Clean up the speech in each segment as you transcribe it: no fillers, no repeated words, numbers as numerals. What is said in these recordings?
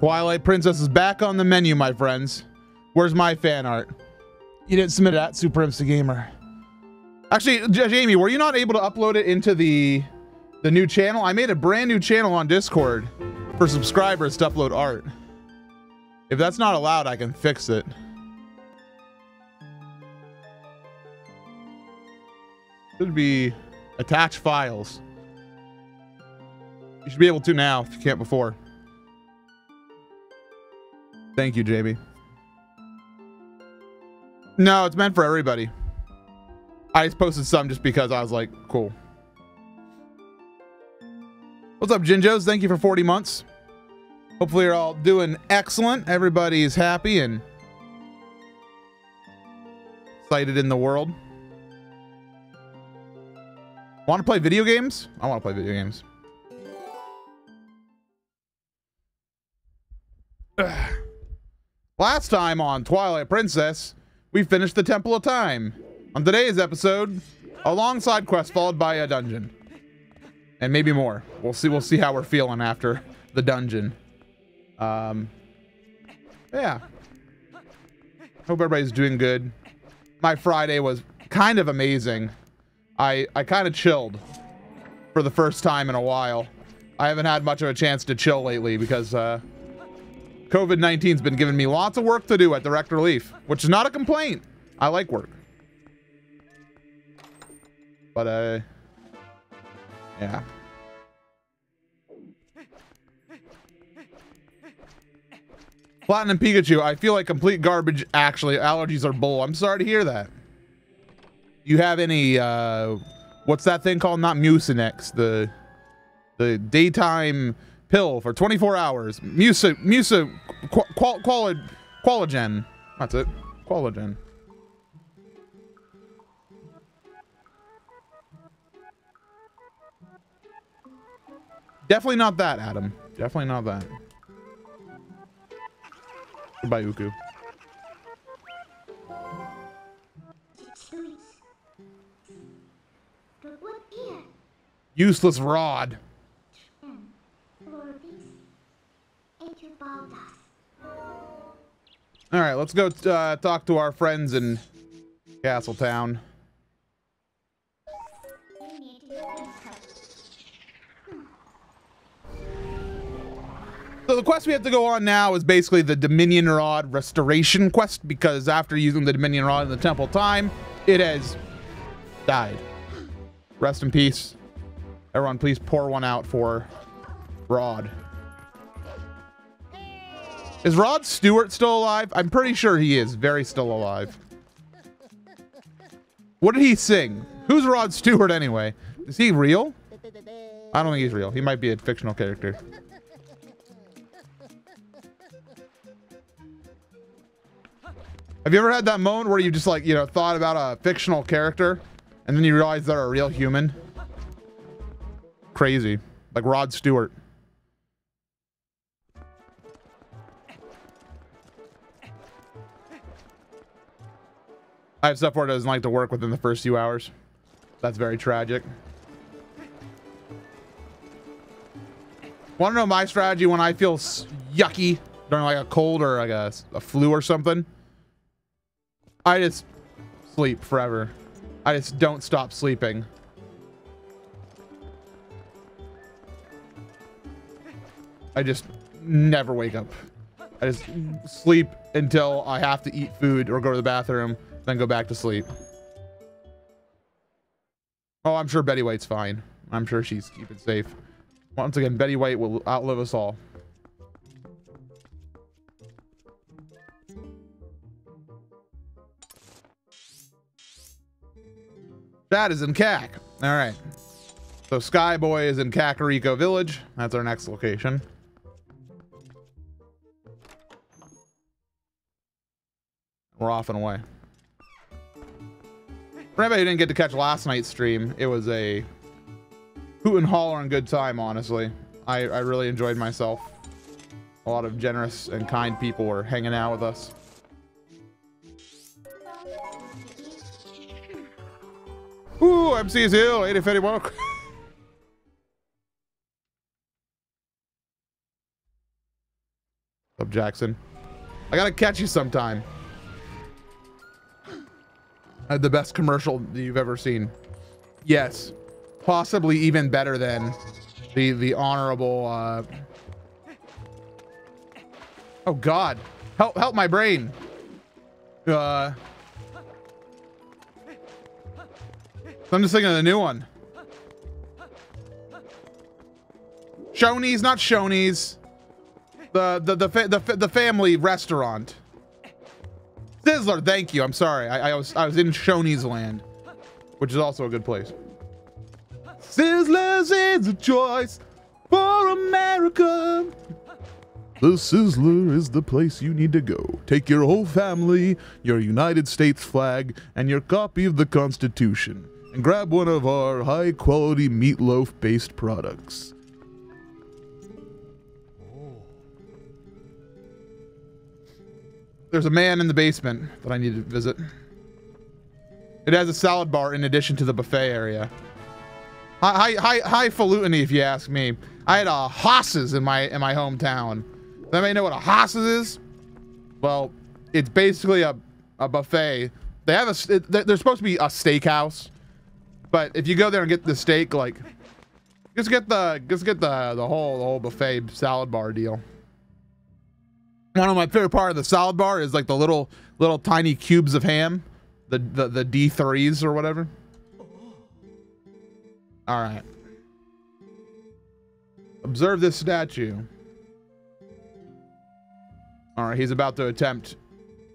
Twilight Princess is back on the menu, my friends. Where's my fan art? You didn't submit it at Super MC Gamer. Actually, Jamie, were you not able to upload it into the new channel? I made a brand new channel on Discord for subscribers to upload art. If that's not allowed, I can fix it. Should be attach files. You should be able to now if you can't before. Thank you, Jamie. No, it's meant for everybody. I just posted some just because I was like, cool. What's up, Jinjos? Thank you for 40 months. Hopefully you're all doing excellent. Everybody's happy and excited in the world. Want to play video games? I want to play video games. Last time on Twilight Princess, we finished the Temple of Time. On today's episode, a long side quest followed by a dungeon. And maybe more. We'll see how we're feeling after the dungeon. Yeah. Hope everybody's doing good. My Friday was kind of amazing. I kind of chilled for the first time in a while. I haven't had much of a chance to chill lately because COVID-19's been giving me lots of work to do at Direct Relief, which is not a complaint. I like work. But, yeah. Platinum Pikachu, I feel like complete garbage, actually. Allergies are bull. I'm sorry to hear that. You have any, what's that thing called? Not Mucinex, the daytime pill for 24 hours. Qualigen. That's it. Qualigen. Definitely not that, Adam. Definitely not that. Goodbye, Uku. Useless rod. All right, let's go talk to our friends in Castletown. So the quest we have to go on now is basically the Dominion Rod Restoration quest, because after using the Dominion Rod in the Temple of Time, it has died. Rest in peace. Everyone, please pour one out for Rod. Is Rod Stewart still alive? I'm pretty sure he is very still alive. What did he sing? Who's Rod Stewart anyway? Is he real? I don't think he's real. He might be a fictional character. Have you ever had that moment where you just like, you know, thought about a fictional character and then you realize they're a real human? Crazy. Like Rod Stewart. I have stuff where it doesn't like to work within the first few hours. That's very tragic. Want to know my strategy when I feel yucky during like a cold or like a flu or something? I just sleep forever. I just don't stop sleeping. I just never wake up. I just sleep until I have to eat food or go to the bathroom, then go back to sleep. Oh, I'm sure Betty White's fine. I'm sure she's keeping safe. Once again, Betty White will outlive us all. That is in Cac. All right. So Skyboy is in Kakariko Village. That's our next location. We're off and away. For anybody who didn't get to catch last night's stream, it was a hoot and holler and good time, honestly. I really enjoyed myself. A lot of generous and kind people were hanging out with us. Ooh, MC's Hill, 80 woke. What's up, Jackson? I gotta catch you sometime. I had the best commercial that you've ever seen. Yes, possibly even better than the honorable. Oh God, help my brain. I'm just thinking of the new one. Shoney's, not Shoney's. The family restaurant. Sizzler, thank you. I'm sorry. I was in Shoney's land, which is also a good place. Sizzler's is a choice for America. The Sizzler is the place you need to go. Take your whole family, your United States flag, and your copy of the Constitution, and grab one of our high-quality meatloaf-based products. There's a man in the basement that I need to visit. It has a salad bar in addition to the buffet area. Highfalutin, if you ask me. I had a Haas's in my hometown. Does anybody know what a Haas's is? Well, it's basically a buffet. They have they're supposed to be a steakhouse, but if you go there and get the steak, like, just get the whole buffet salad bar deal. One of my favorite part of the salad bar is like the little tiny cubes of ham, the D3s or whatever. All right. Observe this statue. All right, he's about to attempt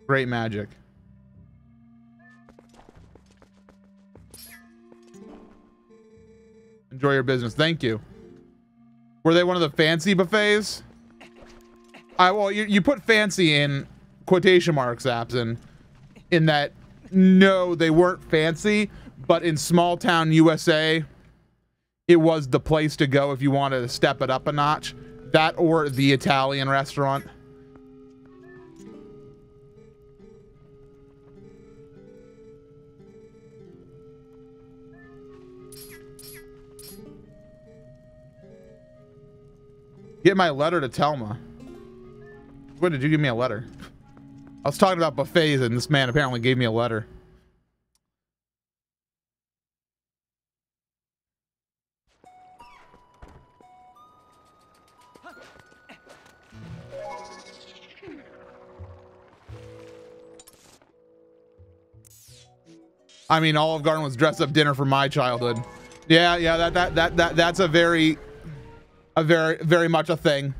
great magic. Enjoy your business. Thank you. Were they one of the fancy buffets? Well, you put fancy in quotation marks, Abson, in that, no, they weren't fancy, but in small town USA, it was the place to go if you wanted to step it up a notch. That or the Italian restaurant. Get my letter to Telma. When did you give me a letter? I was talking about buffets and this man apparently gave me a letter. I mean, Olive Garden was dress up dinner for my childhood. Yeah, that's a very much a thing.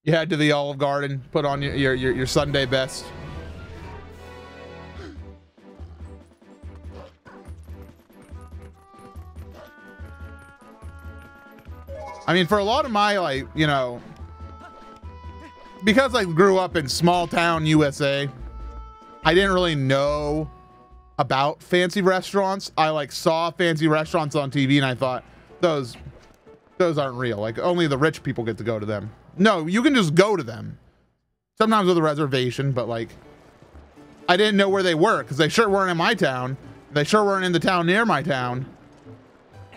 You head to the Olive Garden, put on your Sunday best. I mean, for a lot of my, like, you know, because I grew up in small town USA, I didn't really know about fancy restaurants. I like saw fancy restaurants on TV and I thought, those aren't real. Like, only the rich people get to go to them. No, you can just go to them. Sometimes with a reservation, but like, I didn't know where they were because they sure weren't in my town. They sure weren't in the town near my town.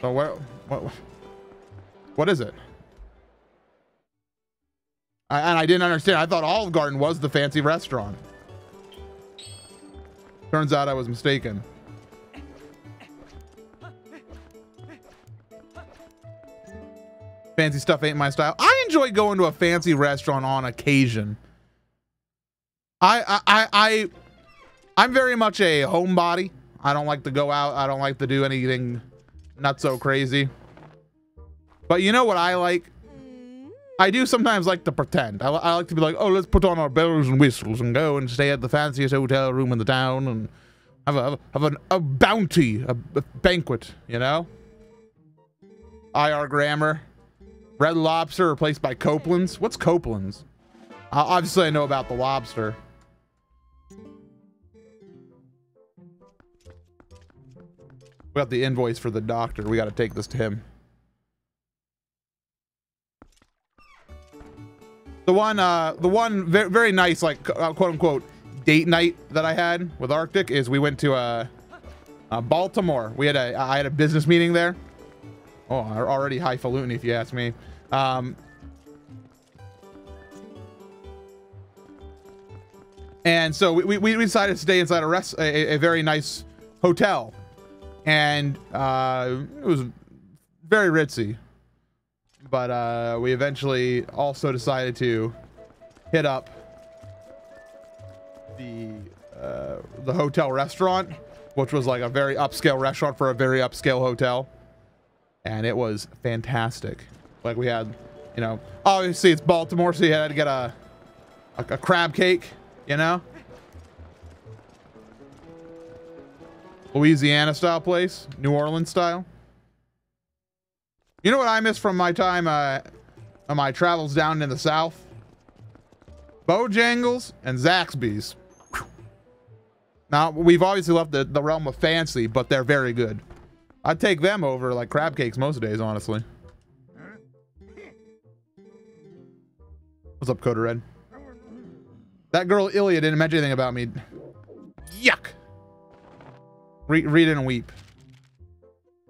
So what is it? And I didn't understand. I thought Olive Garden was the fancy restaurant. Turns out I was mistaken. Fancy stuff ain't my style. I enjoy going to a fancy restaurant on occasion. I'm very much a homebody. I don't like to go out. I don't like to do anything not so crazy. But you know what I like? I do sometimes like to pretend. I like to be like, oh, let's put on our bells and whistles and go and stay at the fanciest hotel room in the town and have a bounty, a banquet, you know? IR Grammar. Red Lobster replaced by Copeland's. What's Copeland's? Obviously, I know about the lobster. We got the invoice for the doctor. We got to take this to him. The one very nice, like, quote unquote, date night that I had with Arctic is we went to Baltimore. I had a business meeting there. Oh, already highfalutin, if you ask me. And so we decided to stay inside a very nice hotel. And it was very ritzy. But we eventually also decided to hit up the hotel restaurant, which was like a very upscale restaurant for a very upscale hotel. And it was fantastic. Like we had, you know, obviously it's Baltimore, so you had to get a crab cake, you know? Louisiana style place, New Orleans style. You know what I miss from my time on my travels down in the South? Bojangles and Zaxby's. Now, we've obviously left the realm of fancy, but they're very good. I'd take them over like crab cakes most days, honestly. What's up, Coda Red? That girl Ilya didn't mention anything about me. Yuck! Read it and weep.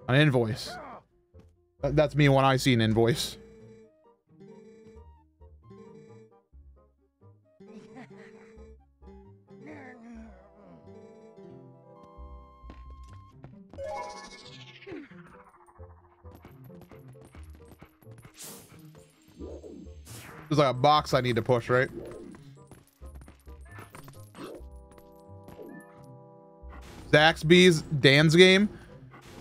An invoice. That's me when I see an invoice. There's like a box I need to push, right? Zaxby's Dan's game.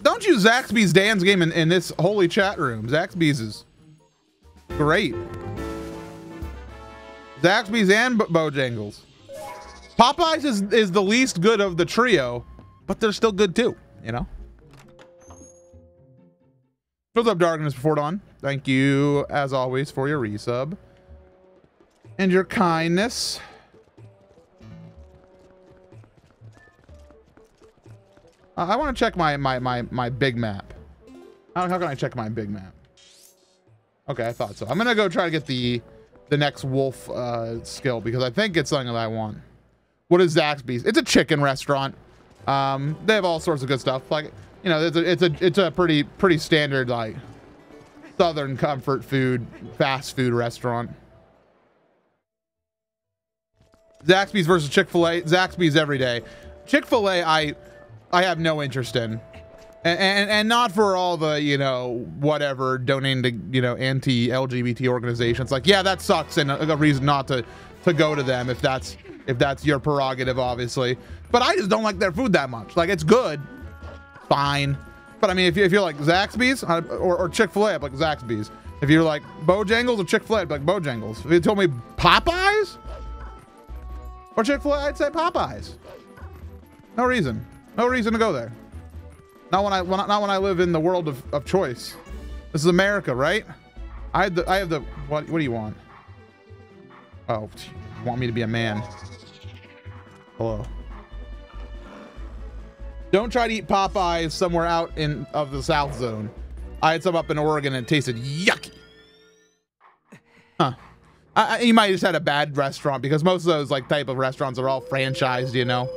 Don't use Zaxby's Dan's game in this holy chat room. Zaxby's is great. Zaxby's and Bojangles. Popeyes is the least good of the trio, but they're still good too, you know? What's up, Darkness Before Dawn? Thank you, as always, for your resub and your kindness. I want to check my big map. How can I check my big map? Okay, I thought so. I'm gonna go try to get the next wolf skill because I think it's something that I want. What is Zaxby's? It's a chicken restaurant. They have all sorts of good stuff. Like, you know, it's a pretty standard like Southern comfort food, fast food restaurant. Zaxby's versus Chick-fil-A. Zaxby's every day. Chick-fil-A, I have no interest in, and not for all the, you know, whatever, donating to, you know, anti-LGBT organizations. Like, yeah, that sucks, and a reason not to go to them if that's your prerogative, obviously. But I just don't like their food that much. Like, it's good, fine, but I mean, if you're like Zaxby's or Chick-fil-A, I'd be like Zaxby's. If you're like Bojangles or Chick-fil-A, I'd be like Bojangles. If you told me Popeyes or Chick-fil-A, I'd say Popeyes. No reason. No reason to go there. Not when I live in the world of choice. This is America, right? I have the what do you want? Oh, you want me to be a man? Hello. Don't try to eat Popeyes somewhere out of the South Zone. I had some up in Oregon and it tasted yucky. Huh. You might have just had a bad restaurant because most of those like type of restaurants are all franchised, you know.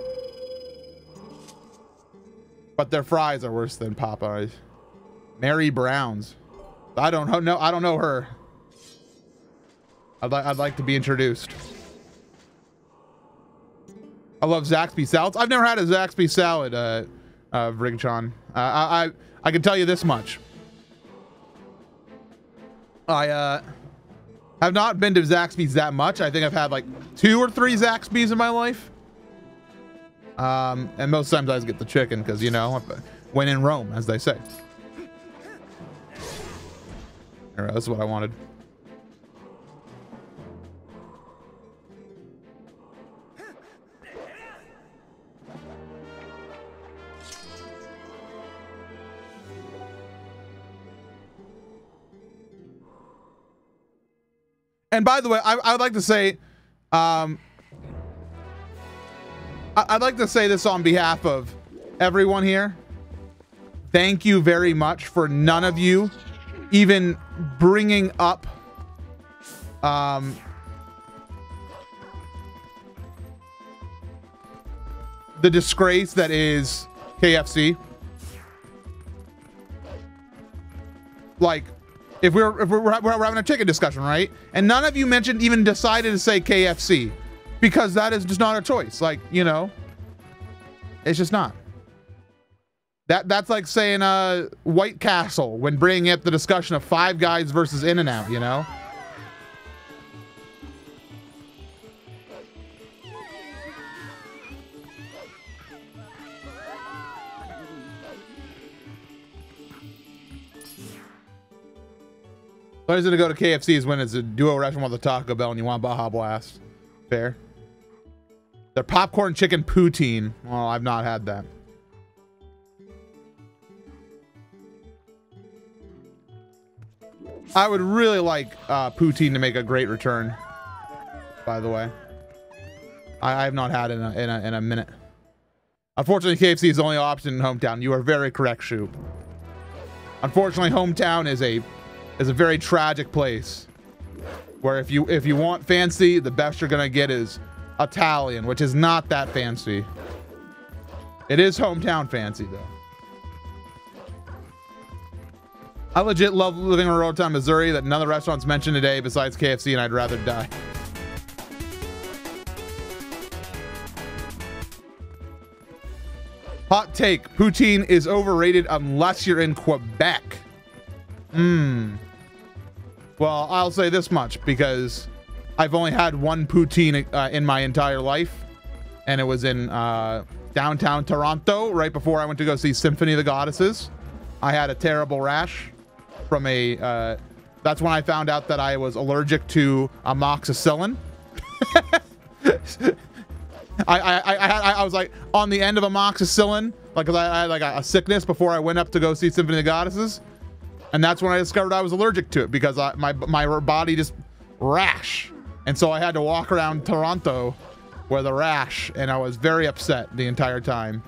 But their fries are worse than Popeyes. Mary Brown's. I don't know her. I'd like to be introduced. I love Zaxby salads. I've never had a Zaxby salad, Vrigchan. I can tell you this much. I have not been to Zaxby's that much. I think I've had like 2 or 3 Zaxby's in my life. And most times I just get the chicken because, you know, when in Rome, as they say. All right, that's what I wanted. And by the way, I would like to say, I'd like to say this on behalf of everyone here. Thank you very much for none of you even bringing up the disgrace that is KFC. Like, if we're having a chicken discussion, right? And none of you even decided to say KFC. because that is just not a choice. Like, you know, it's just not. That's like saying White Castle when bringing up the discussion of Five Guys versus In-N-Out, you know? The only reason to go to KFC is when it's a duo restaurant with a Taco Bell and you want Baja Blast. Fair. Their popcorn chicken poutine. Well, I've not had that. I would really like poutine to make a great return, by the way. I have not had it in a minute. Unfortunately, KFC is the only option in hometown. You are very correct, Shoop. Unfortunately, hometown is a very tragic place where if you want fancy, the best you're gonna get is Italian, which is not that fancy. It is hometown fancy though. I legit love living in rural town, Missouri, that none of the restaurants mentioned today besides KFC, and I'd rather die. Hot take, poutine is overrated unless you're in Quebec. Well, I'll say this much, because I've only had one poutine in my entire life, and it was in downtown Toronto, right before I went to go see Symphony of the Goddesses. I had a terrible rash from a, that's when I found out that I was allergic to amoxicillin. I was like on the end of amoxicillin, like, cause I had like a sickness before I went up to go see Symphony of the Goddesses. And that's when I discovered I was allergic to it, because my body just rash. And so I had to walk around Toronto with a rash, and I was very upset the entire time.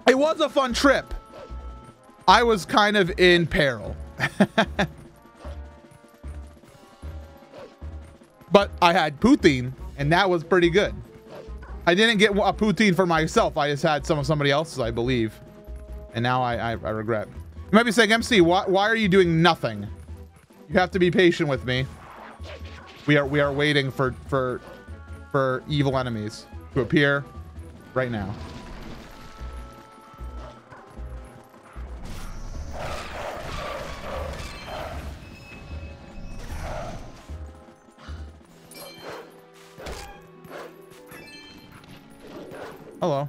It was a fun trip. I was kind of in peril. But I had poutine, and that was pretty good. I didn't get a poutine for myself. I just had some of somebody else's, I believe. And now I regret. You might be saying, MC, why are you doing nothing? You have to be patient with me. We are waiting for evil enemies to appear right now. Hello.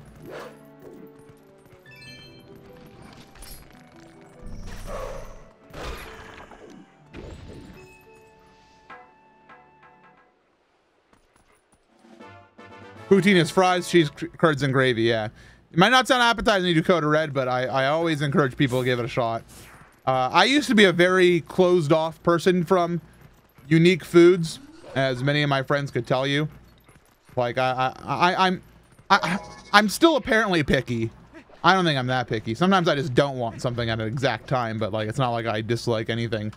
Poutine is fries, cheese, curds, and gravy. Yeah, it might not sound appetizing to do Dakota Red, but I always encourage people to give it a shot. I used to be a very closed off person from unique foods, as many of my friends could tell you. Like I'm still apparently picky. I don't think I'm that picky. Sometimes I just don't want something at an exact time, but like it's not like I dislike anything.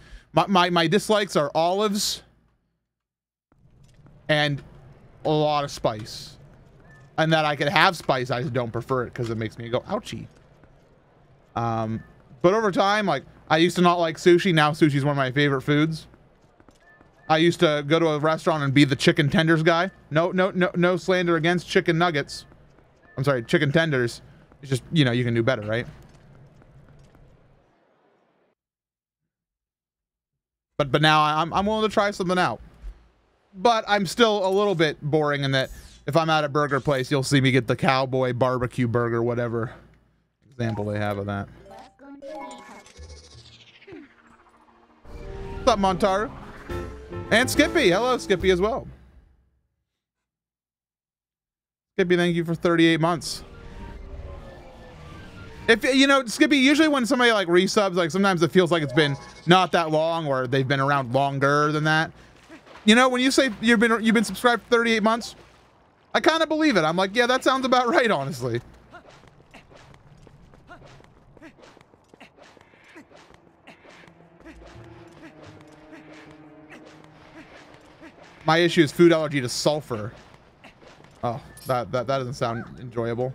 My dislikes are olives and a lot of spice. And that I could have spice, I just don't prefer it because it makes me go ouchie. But over time, like I used to not like sushi. Now sushi is one of my favorite foods. I used to go to a restaurant and be the chicken tenders guy. No slander against chicken nuggets. I'm sorry, chicken tenders. It's just, you know, you can do better, right? But now I'm willing to try something out. But I'm still a little bit boring in that if I'm at a burger place, you'll see me get the cowboy barbecue burger, whatever example they have of that. What's up, Montaru? And Skippy. Hello, Skippy, as well. Skippy, thank you for 38 months. If you know, Skippy, usually when somebody like resubs, like sometimes it feels like it's been not that long or they've been around longer than that. You know, when you say you've been subscribed for 38 months, I kind of believe it. I'm like, yeah, that sounds about right, honestly. My issue is food allergy to sulfur. Oh, that doesn't sound enjoyable.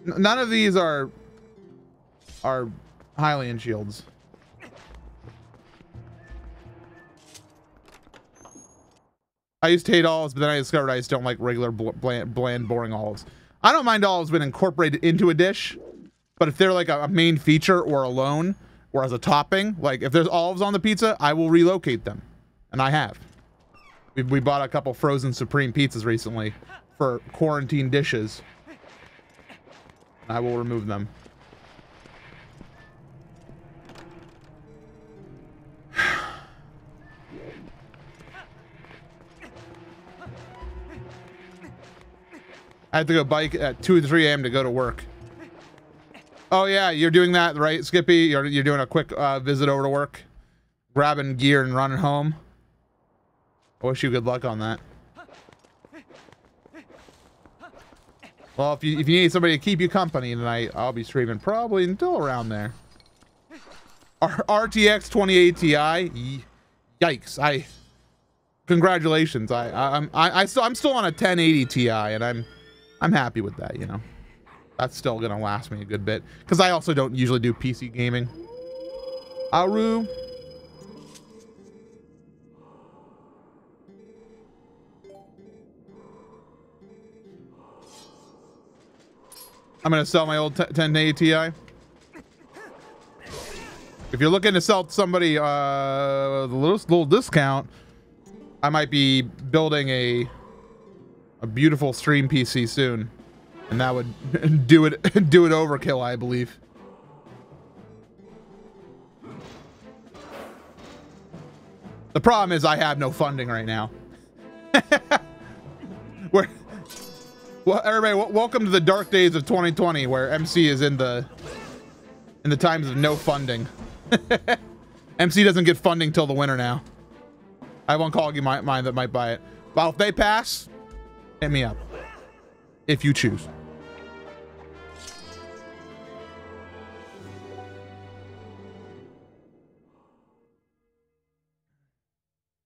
None of these are Hylian shields. I used to hate olives, but then I discovered I just don't like regular bland, boring olives. I don't mind olives when incorporated into a dish, but if they're like a main feature or alone or as a topping, like if there's olives on the pizza, I will relocate them, and I have. We bought a couple frozen supreme pizzas recently for quarantine dishes. I will remove them. I have to go bike at 2 to 3 a.m. to go to work. Oh yeah, you're doing that, right, Skippy? You're doing a quick visit over to work, grabbing gear and running home. I wish you good luck on that. Well, if you need somebody to keep you company tonight, I'll be streaming probably until around there. RTX 2080 Ti. Yikes! Congratulations. I'm still on a 1080 Ti, and I'm happy with that. You know, that's still gonna last me a good bit because I also don't usually do PC gaming. Aru. I'm gonna sell my old 1080 Ti. If you're looking to sell somebody a little discount, I might be building a beautiful stream PC soon, and that would do it overkill, I believe. The problem is I have no funding right now. Well, everybody, welcome to the dark days of 2020, where MC is in the times of no funding. MC doesn't get funding till the winter now. I have one colleague in mind that might buy it. Well, if they pass, hit me up. If you choose.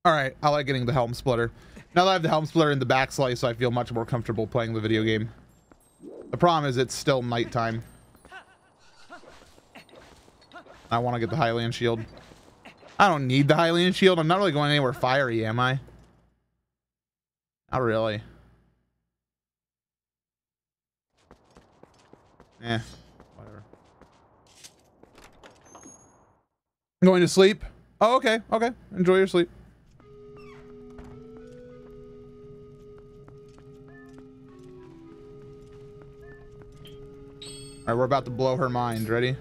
All right, I like getting the helm splitter. Now that I have the helm splitter in the back slice, I feel much more comfortable playing the video game. The problem is it's still nighttime. I want to get the Hylian shield. I don't need the Hylian shield. I'm not really going anywhere fiery, am I? Not really. Eh, whatever. Going to sleep? Oh, okay, okay. Enjoy your sleep. All right, we're about to blow her mind. Ready?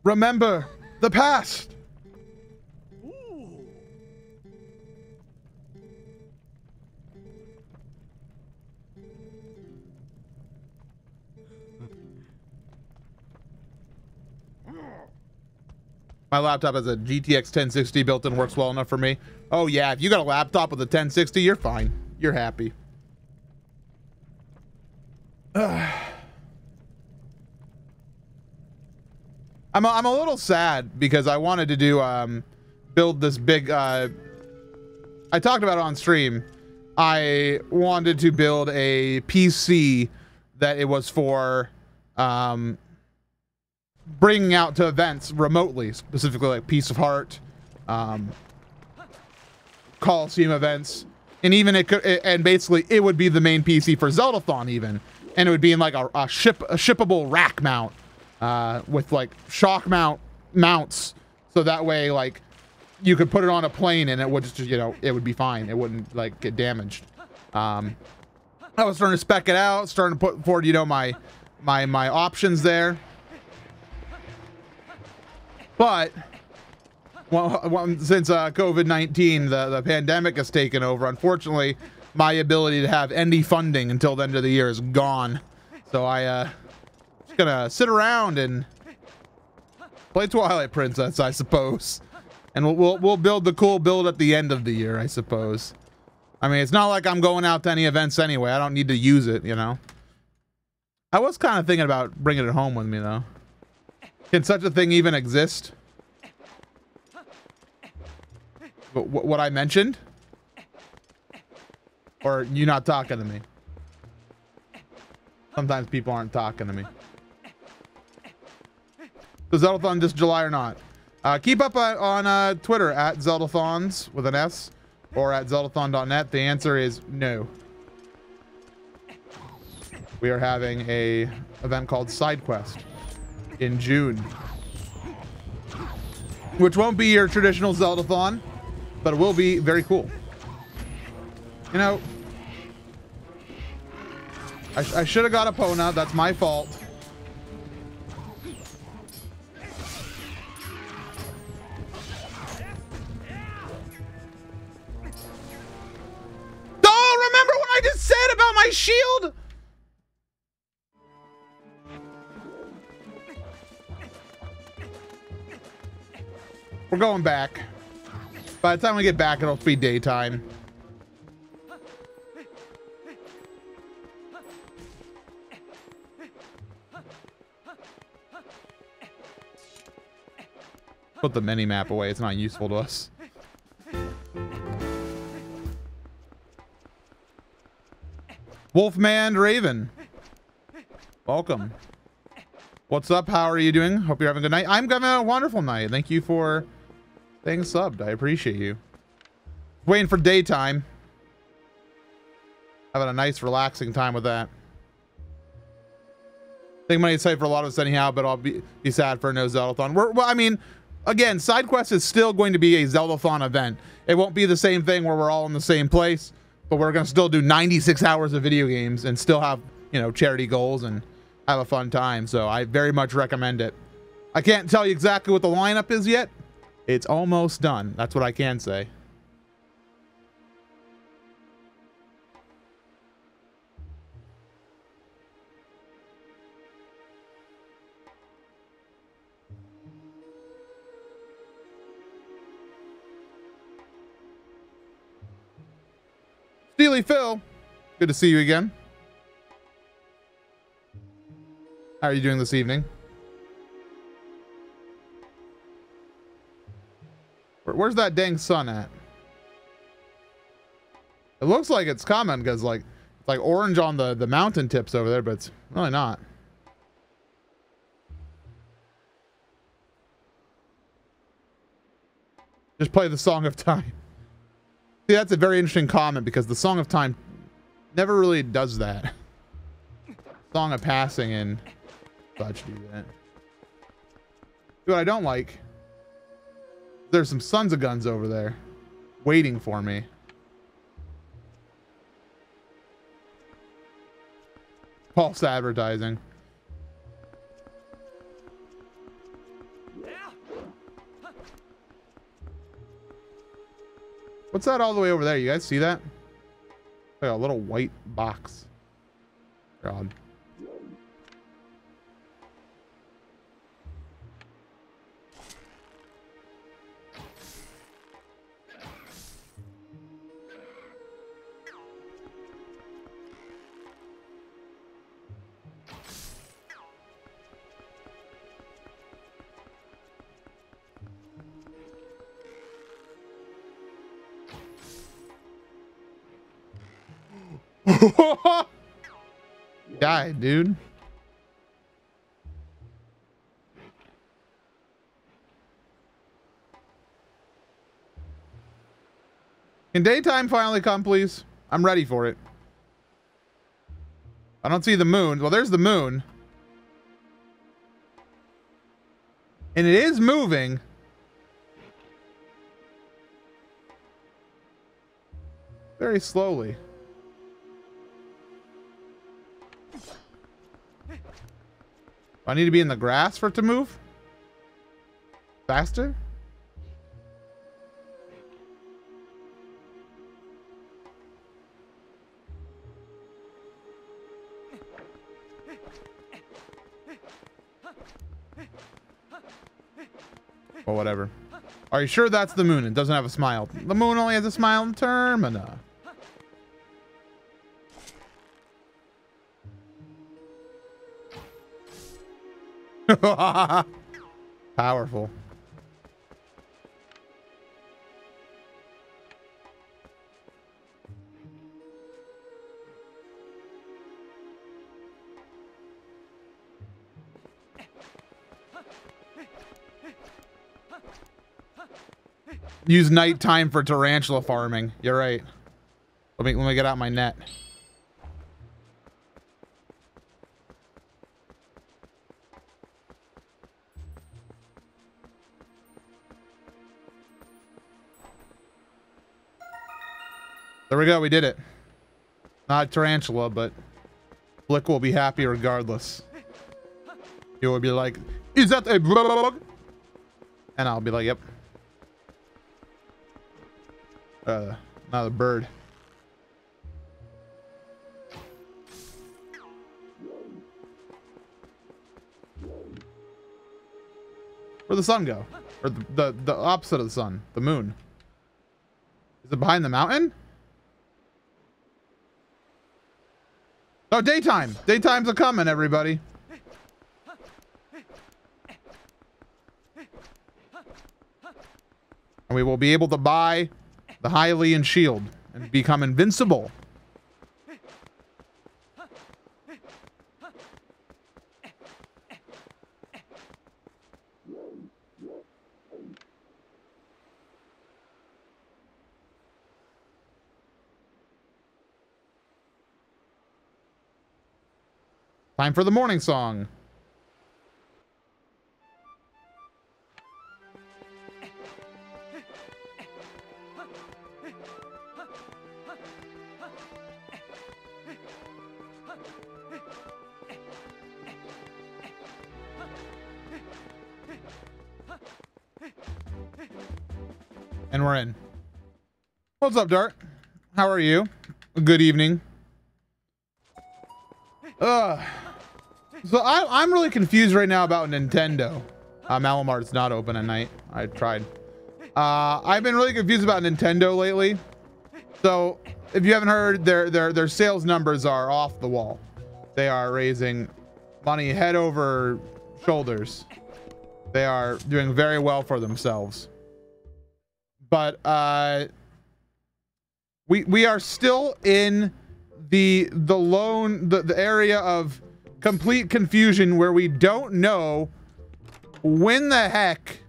Remember the past. My laptop has a GTX 1060 built in, works well enough for me. Oh yeah, if you got a laptop with a 1060, you're fine. You're happy. I'm a little sad because I wanted to do build this big I talked about it on stream. I wanted to build a PC that it was for bringing out to events remotely, specifically like Piece of Heart, Coliseum events, and even it could, and basically it would be the main PC for Zeldathon even, and it would be in like a shippable rack mount with like shock mounts, so that way like you could put it on a plane and it would just, you know, it would be fine. It wouldn't like get damaged. I was starting to spec it out, starting to put forward, you know, my options there. But since COVID-19, the pandemic has taken over, unfortunately, my ability to have any funding until the end of the year is gone. So I just gonna sit around and play Twilight Princess, I suppose. And we'll build the cool build at the end of the year, I suppose. I mean, it's not like I'm going out to any events anyway. I don't need to use it, you know. I was kind of thinking about bringing it home with me, though. Can such a thing even exist? What I mentioned? Or you not talking to me? Sometimes people aren't talking to me. So Zeldathon this July or not? Keep up on Twitter at Zeldathons with an S or at zeldathon.net. The answer is no. We are having a event called Side Quest in June, which won't be your traditional Zeldathon, but it will be very cool. You know, I should have got Epona. That's my fault. Oh, remember what I just said about my shield? We're going back. By the time we get back, it'll be daytime. Put the mini map away. It's not useful to us. Wolfman Raven. Welcome. What's up? How are you doing? Hope you're having a good night. I'm having a wonderful night. Thank you for staying subbed. I appreciate you. Waiting for daytime. Having a nice relaxing time with that. I think money is safe for a lot of us anyhow, but I'll be sad for no Zeldathon. Well, I mean, again, Side Quest is still going to be a Zeldathon event. It won't be the same thing where we're all in the same place, but we're going to still do 96 hours of video games and still have, you know, charity goals and have a fun time. So I very much recommend it. I can't tell you exactly what the lineup is yet. It's almost done. That's what I can say. Steely Phil, good to see you again. How are you doing this evening? Where's that dang sun at? It looks like it's coming because it's like orange on the mountain tips over there, but it's really not. Just play the Song of Time. See, that's a very interesting comment because the Song of Time never really does that. Song of Passing and such do that. What I don't like, there's some sons of guns over there waiting for me. False advertising. What's that all the way over there? You guys see that? Like a little white box. God. Died, dude. Can daytime finally come, please? I'm ready for it. I don't see the moon. Well, there's the moon. And it is moving. Very slowly. I need to be in the grass for it to move? Faster? Well, whatever. Are you sure that's the moon? It doesn't have a smile. The moon only has a smile in Termina. Powerful. use nighttime for tarantula farming. You're right. Let me get out my net. There we go. We did it. Not tarantula, but Blick will be happy regardless. He will be like, "Is that a bug?" And I'll be like, "Yep." Not a bird. Where'd the sun go? Or the opposite of the sun, the moon. Is it behind the mountain? Oh, daytime. Daytime's a coming, everybody. And we will be able to buy the Hylian shield and become invincible. Time for the morning song. And we're in. What's up, Dart? How are you? Good evening. So I'm really confused right now about Nintendo. Malamart's not open at night. I tried. I've been really confused about Nintendo lately. So if you haven't heard, their sales numbers are off the wall. They are raising money head over shoulders. They are doing very well for themselves. But we are still in the area of complete confusion where we don't know when the heck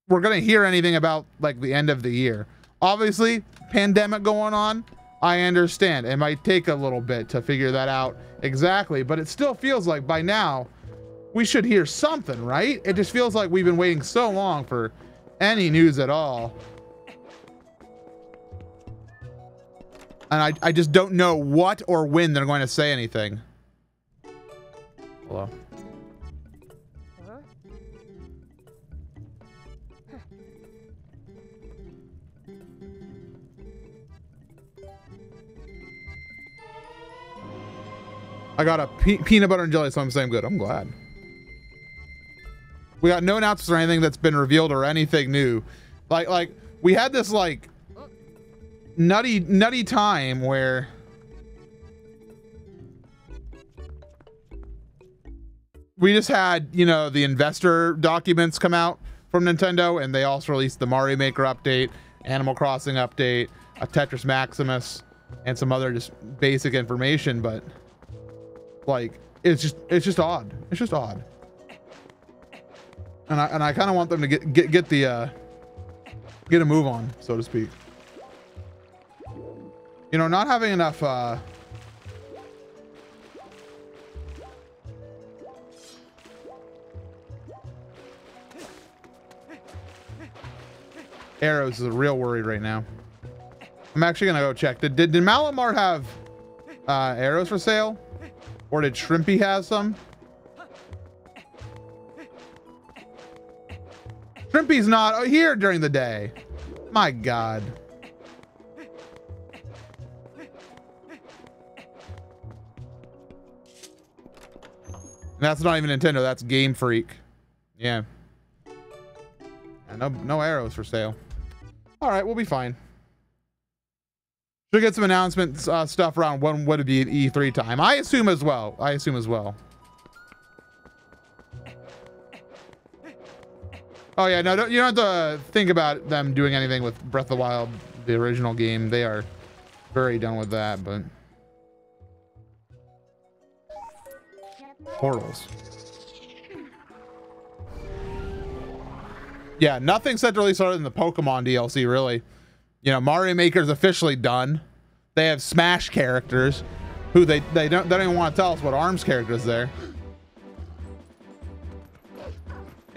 we're gonna hear anything about like the end of the year. Obviously, pandemic going on, I understand it might take a little bit to figure that out exactly, but it still feels like by now we should hear something, right? It just feels like we've been waiting so long for any news at all. And I just don't know what or when they're going to say anything. Hello. I got a peanut butter and jelly, so I'm saying good. I'm glad. We got no announcements or anything that's been revealed or anything new. Like we had this like nutty time where we just had, you know, the investor documents come out from Nintendo, and they also released the Mario Maker update, Animal Crossing update, a Tetris Maximus, and some other just basic information. But like it's just odd. It's just odd. And I kind of want them to get a move on, so to speak. You know, not having enough arrows is a real worry right now. I'm actually gonna go check. Did Malamart have arrows for sale, or did Shrimpy have some? Shrimpy's not here during the day. My God. That's not even Nintendo. That's Game Freak. Yeah. No arrows for sale. All right, we'll be fine. Should get some announcements stuff around when would it be at E3 time. I assume as well. Oh yeah, no, you don't have to think about them doing anything with Breath of the Wild, the original game. They are very done with that, but portals. Yeah, nothing set to release other than the Pokemon DLC, really. You know, Mario Maker's officially done. They have Smash characters who they don't even want to tell us what ARMS characters there.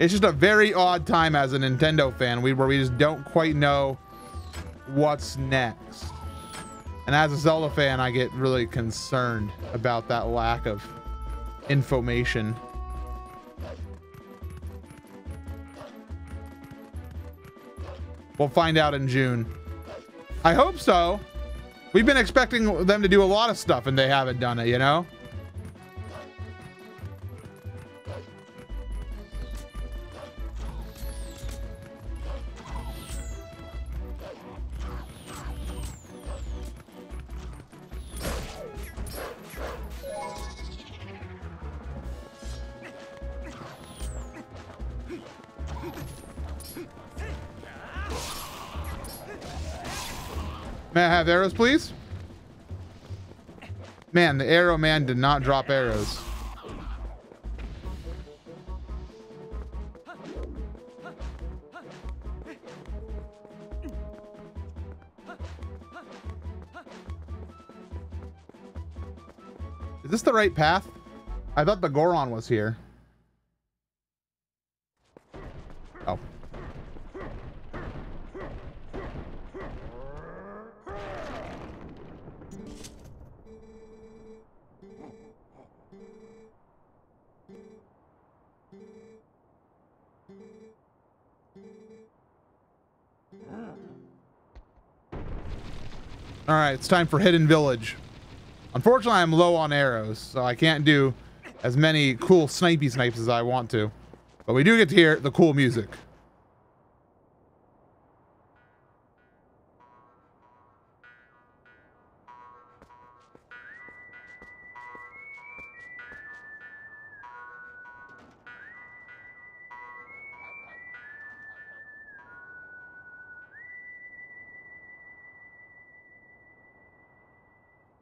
It's just a very odd time as a Nintendo fan where we just don't quite know what's next. And as a Zelda fan, I get really concerned about that lack of information. We'll find out in June. I hope so. We've been expecting them to do a lot of stuff and they haven't done it, you know? May I have arrows, please? Man, the arrow man did not drop arrows. Is this the right path? I thought the Goron was here. Oh. All right, it's time for Hidden Village. Unfortunately, I'm low on arrows, so I can't do as many cool snipey snipes as I want to. But we do get to hear the cool music.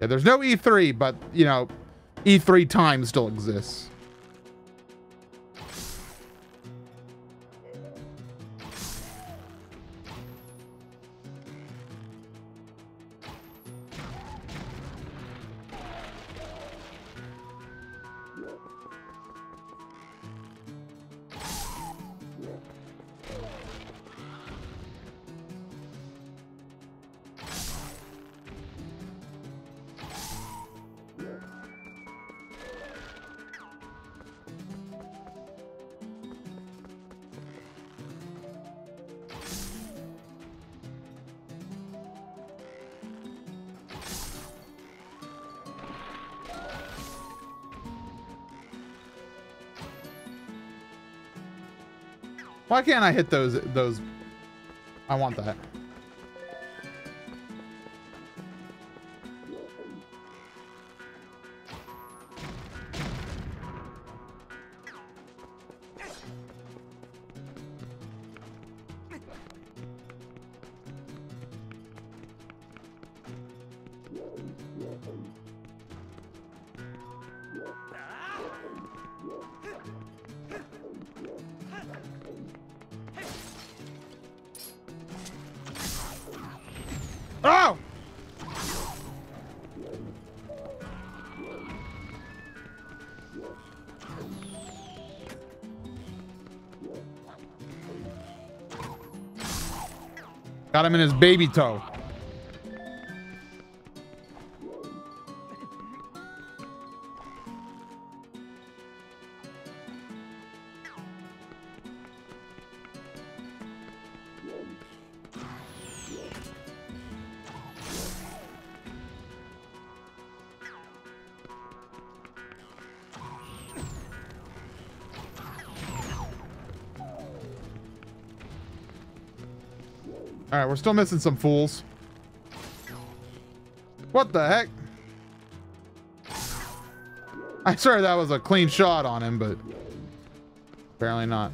Yeah, there's no E3, but, you know, E3 time still exists. Why can't I hit those? I want that. Oh! Got him in his baby toe. All right, we're still missing some fools. What the heck? I swear that was a clean shot on him, but apparently not.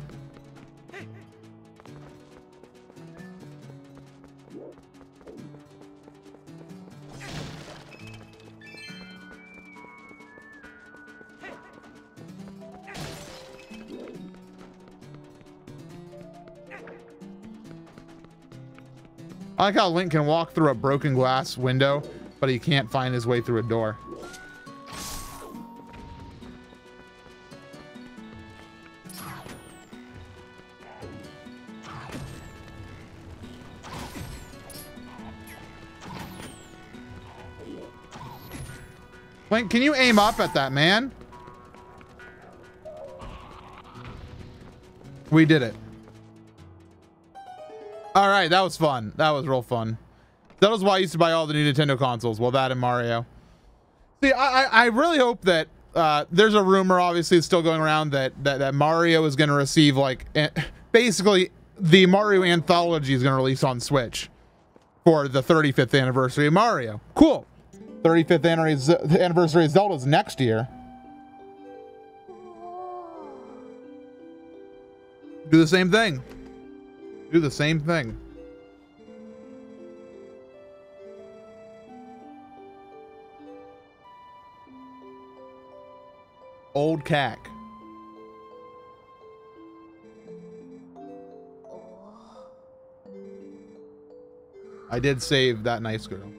I like how Link can walk through a broken glass window, but he can't find his way through a door. Link, can you aim up at that, man? We did it. All right, that was fun. That was real fun. That was why I used to buy all the new Nintendo consoles. Well, that and Mario. See, I really hope that there's a rumor, obviously, it's still going around that Mario is going to receive like basically the Mario anthology is going to release on Switch for the 35th anniversary of Mario. Cool. 35th anniversary of Zelda's next year. Do the same thing. Do the same thing. Old cack. I did save that nice girl.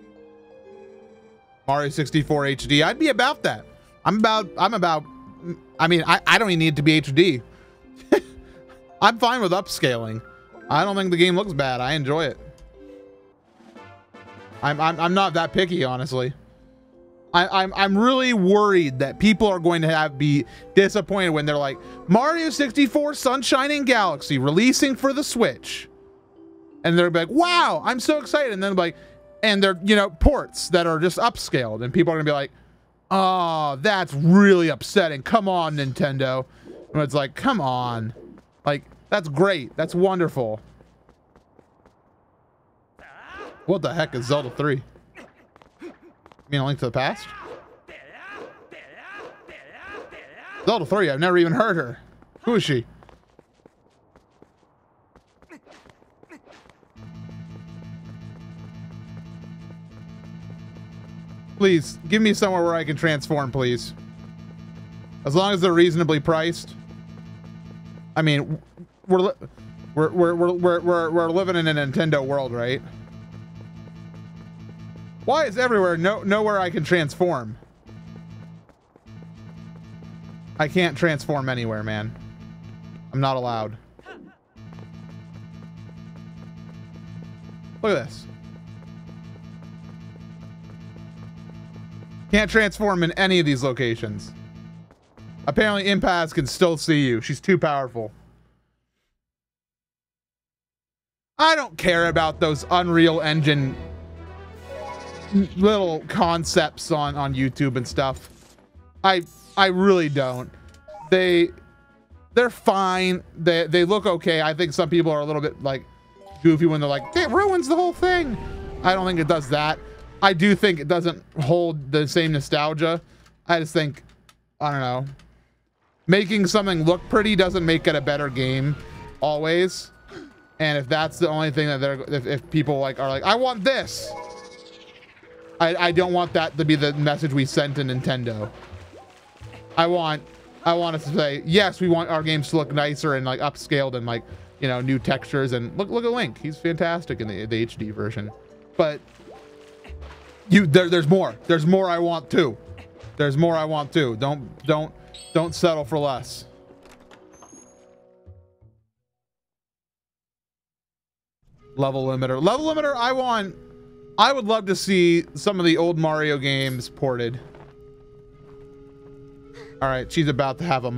Mario 64 HD. I'd be about that. I mean, I don't even need it to be HD. I'm fine with upscaling. I don't think the game looks bad. I enjoy it. I'm not that picky, honestly. I'm really worried that people are going to be disappointed when they're like, Mario 64 Sunshine and Galaxy releasing for the Switch. And they're like, wow, I'm so excited. And then like, and they're, you know, ports that are just upscaled, and people are gonna be like, oh, that's really upsetting. Come on, Nintendo. And it's like, come on. Like, that's great. That's wonderful. What the heck is Zelda 3? You mean A Link to the Past? Zelda 3, I've never even heard her. Who is she? Please, give me somewhere where I can transform, please. As long as they're reasonably priced. I mean, we're living in a Nintendo world, right? Why is everywhere nowhere I can transform? I can't transform anywhere, man. I'm not allowed. Look at this. Can't transform in any of these locations. Apparently Impaz can still see you. She's too powerful. I don't care about those Unreal Engine little concepts on YouTube and stuff. I really don't. They're fine. They look okay. I think some people are a little bit like goofy when they're like, it ruins the whole thing. I don't think it does that. I do think it doesn't hold the same nostalgia. I just think, I don't know, making something look pretty doesn't make it a better game always. And if that's the only thing that if people like are like, I want this, I don't want that to be the message we send to Nintendo. I want us to say, yes, we want our games to look nicer and like upscaled and like, you know, new textures. And look at Link, he's fantastic in the HD version. But there's more. There's more I want too. There's more I want too. Don't settle for less. Level limiter. Level limiter, I would love to see some of the old Mario games ported. All right, she's about to have a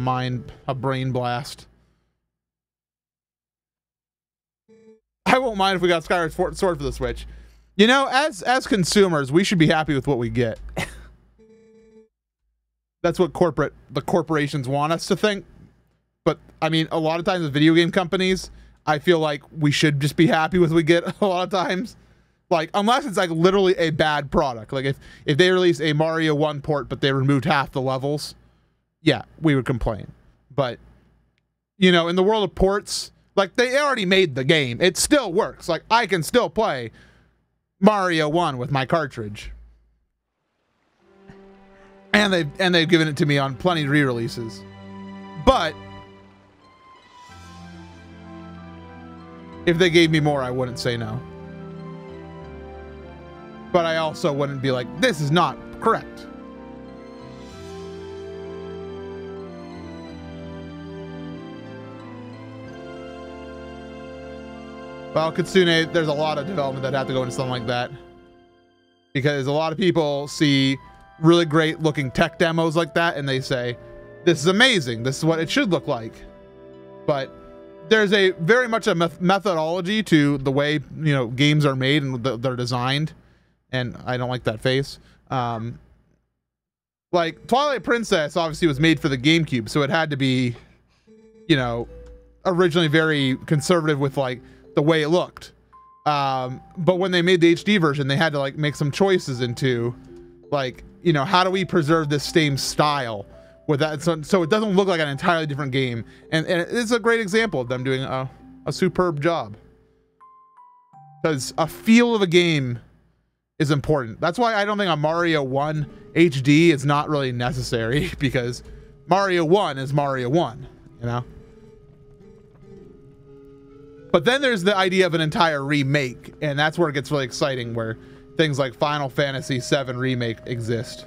brain blast. I won't mind if we got Skyward Sword for the Switch. You know, as consumers, we should be happy with what we get. That's what the corporations want us to think. But I mean, a lot of times with video game companies, I feel like we should just be happy with what we get a lot of times. Like, unless it's like literally a bad product. Like if they release a Mario 1 port, but they removed half the levels, yeah, we would complain. But, you know, in the world of ports, like they already made the game. It still works. Like I can still play Mario 1 with my cartridge. And they've given it to me on plenty of re-releases. But if they gave me more, I wouldn't say no. but I also wouldn't be like, this is not correct. Well, Kitsune, there's a lot of development that have to go into something like that, because a lot of people see really great looking tech demos like that and they say, this is amazing, this is what it should look like. But there's a very much a methodology to the way, you know, games are made and they're designed, and I don't like that face. Like Twilight Princess obviously was made for the GameCube, so it had to be, you know, originally very conservative with like the way it looked. But when they made the HD version, they had to like make some choices into like, you know, how do we preserve this same style with that, so it doesn't look like an entirely different game. And it's a great example of them doing a superb job, because a feel of a game is important. That's why I don't think a Mario 1 HD is not really necessary, because Mario 1 is Mario 1, you know? But then there's the idea of an entire remake, and that's where it gets really exciting, where things like Final Fantasy VII Remake exist.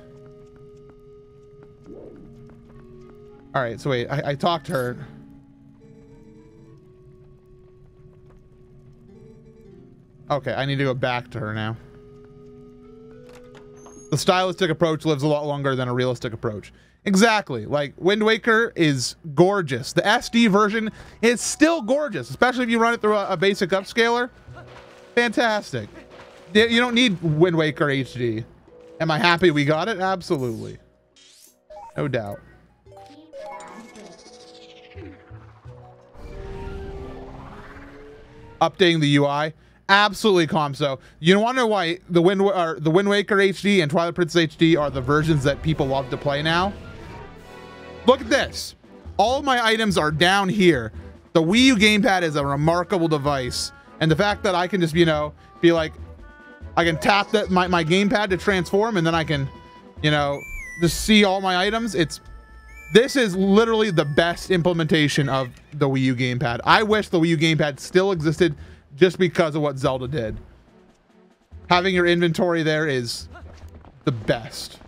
All right, so wait, I talked to her. Okay, I need to go back to her now. The stylistic approach lives a lot longer than a realistic approach. Exactly. Like, Wind Waker is gorgeous. The SD version is still gorgeous, especially if you run it through a basic upscaler. Fantastic. You don't need Wind Waker HD. Am I happy we got it? Absolutely. No doubt. Updating the UI. Absolutely, Comso. You want to know why the Wind Waker HD and Twilight Princess HD are the versions that people love to play now? Look at this. All of my items are down here. The Wii U gamepad is a remarkable device, and the fact that I can just, you know, be like, I can tap that my gamepad to transform, and then I can, you know, just see all my items. This is literally the best implementation of the Wii U gamepad. I wish the Wii U gamepad still existed, just because of what Zelda did. Having your inventory there is the best.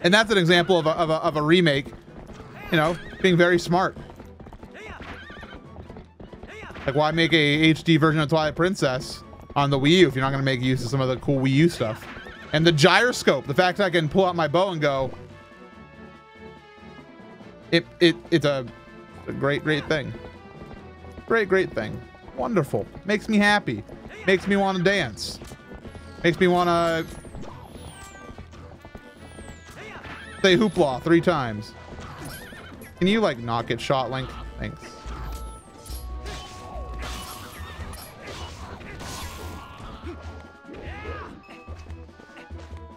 And that's an example of a remake, you know, being very smart. Like, why make a HD version of Twilight Princess on the Wii U if you're not going to make use of some of the cool Wii U stuff? And the gyroscope, the fact that I can pull out my bow and go, it's a great thing. Great thing. Wonderful. Makes me happy. Makes me want to dance. Makes me want to say hoopla 3 times. Can you like not get shot, Link? Thanks.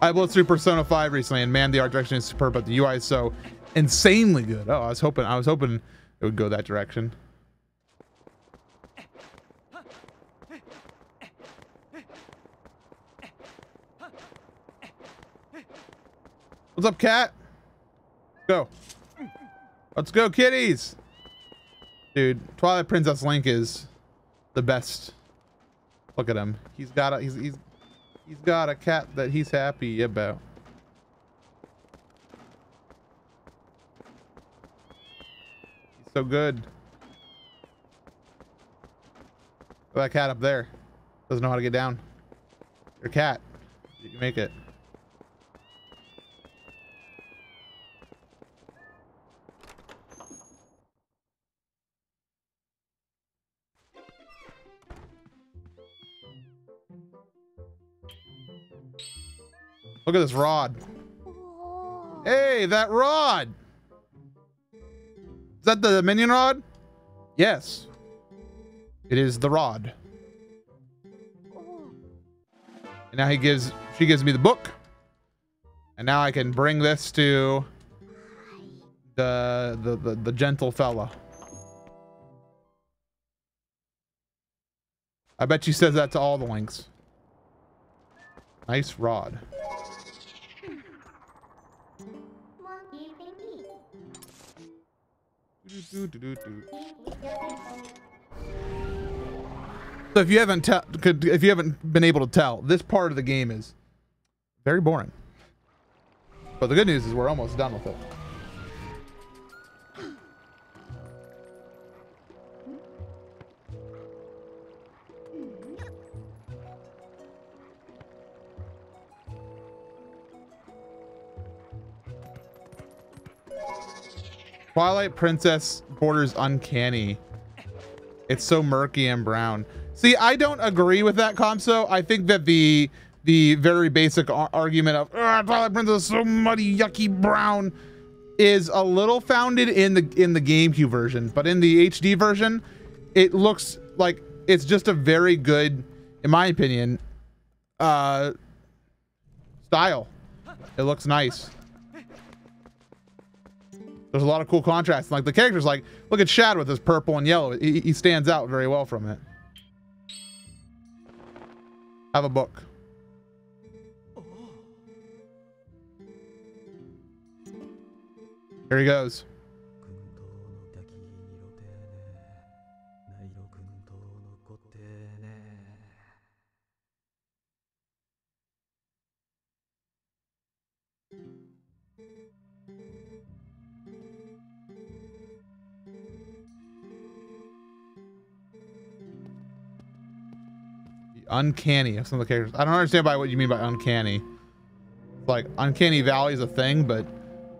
I blown through Persona 5 recently, and man, the art direction is superb, but the UI is so insanely good. Oh, I was hoping it would go that direction. What's up, cat? Go. Let's go, kitties. Dude, Twilight Princess Link is the best. Look at him. He's got a cat that he's happy about. So good. That cat up there doesn't know how to get down. Your cat, you can make it. Look at this rod. Hey, that rod. Is that the minion rod? Yes. It is the rod. And now she gives me the book. And now I can bring this to the gentle fella. I bet she says that to all the Links. Nice rod. So if you haven't been able to tell, this part of the game is very boring. But the good news is we're almost done with it. Twilight Princess borders uncanny. It's so murky and brown. See, I don't agree with that, Comso. I think that the very basic argument of Twilight Princess is so muddy, yucky, brown is a little founded in the GameCube version, but in the HD version, it looks like it's just a very good, in my opinion, style. It looks nice. There's a lot of cool contrast. Like the characters, like look at Shad with his purple and yellow. He stands out very well from it. Have a book. Here he goes. Uncanny of some of the characters. I don't understand by what you mean by uncanny. Like uncanny valley is a thing, but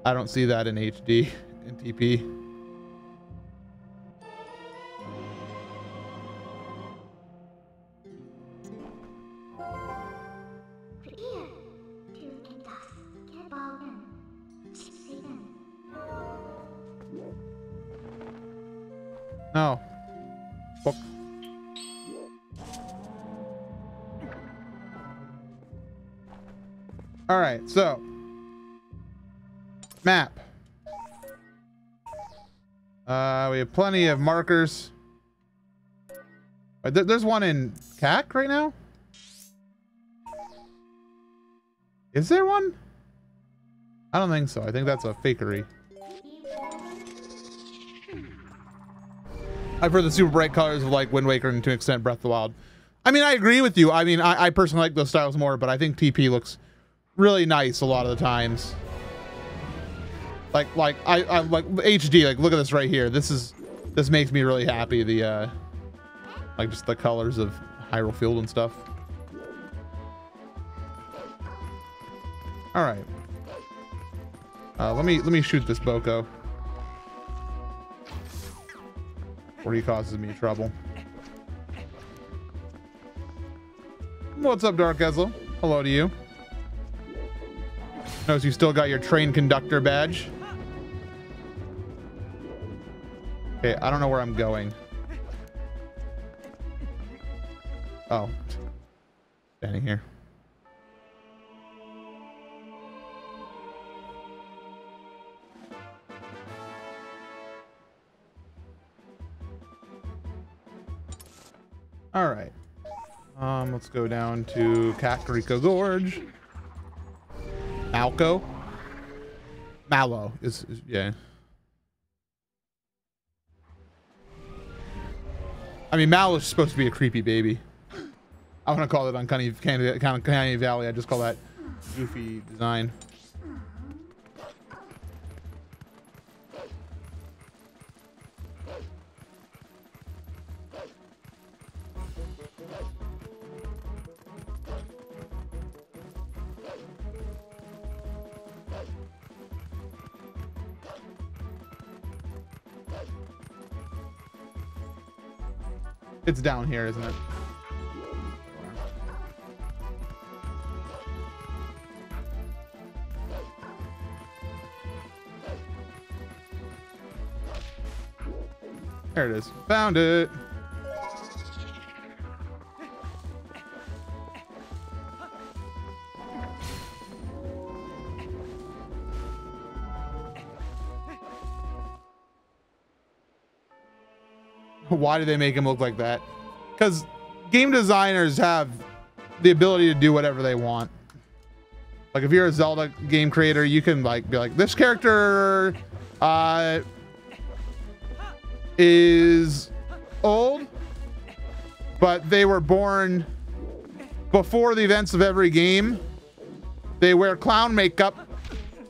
I don't see that in HD in TP. No. Book. All right, so map. We have plenty of markers. There's one in CAC right now. Is there one? I don't think so. I think that's a fakery. I've heard the super bright colors of like Wind Waker and to an extent Breath of the Wild. I mean, I agree with you. I mean, I personally like those styles more, but I think TP looks really nice a lot of the times. Like I like HD, like look at this right here. This makes me really happy. The like just the colors of Hyrule Field and stuff. All right. Let me shoot this Boko before he causes me trouble. What's up, Dark Ezla? Hello to you. Notice you still got your train conductor badge. Okay, I don't know where I'm going. Oh. Standing here. All right. Let's go down to Kakariko Gorge. Malco? Mallow is yeah. I mean, Mallow is supposed to be a creepy baby. I want to call it Uncanny Valley. I just call that goofy design. It's down here, isn't it? There it is. Found it. Why do they make him look like that? Because game designers have the ability to do whatever they want. Like if you're a Zelda game creator, you can like be like, this character is old but they were born before the events of every game. They wear clown makeup,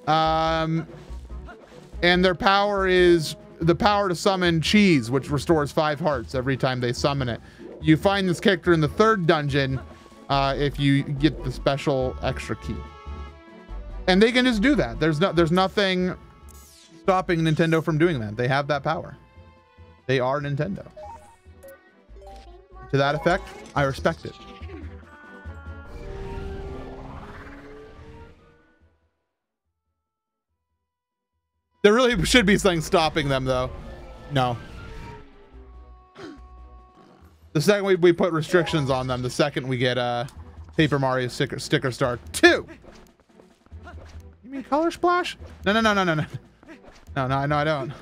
and their power is the power to summon cheese, which restores 5 hearts every time they summon it. You find this character in the 3rd dungeon if you get the special extra key. And they can just do that. There's nothing stopping Nintendo from doing that. They have that power. They are Nintendo. To that effect, I respect it. There really should be something stopping them, though. No. The second we put restrictions on them, the second we get Paper Mario Sticker Star 2. You mean Color Splash? No. No, I don't.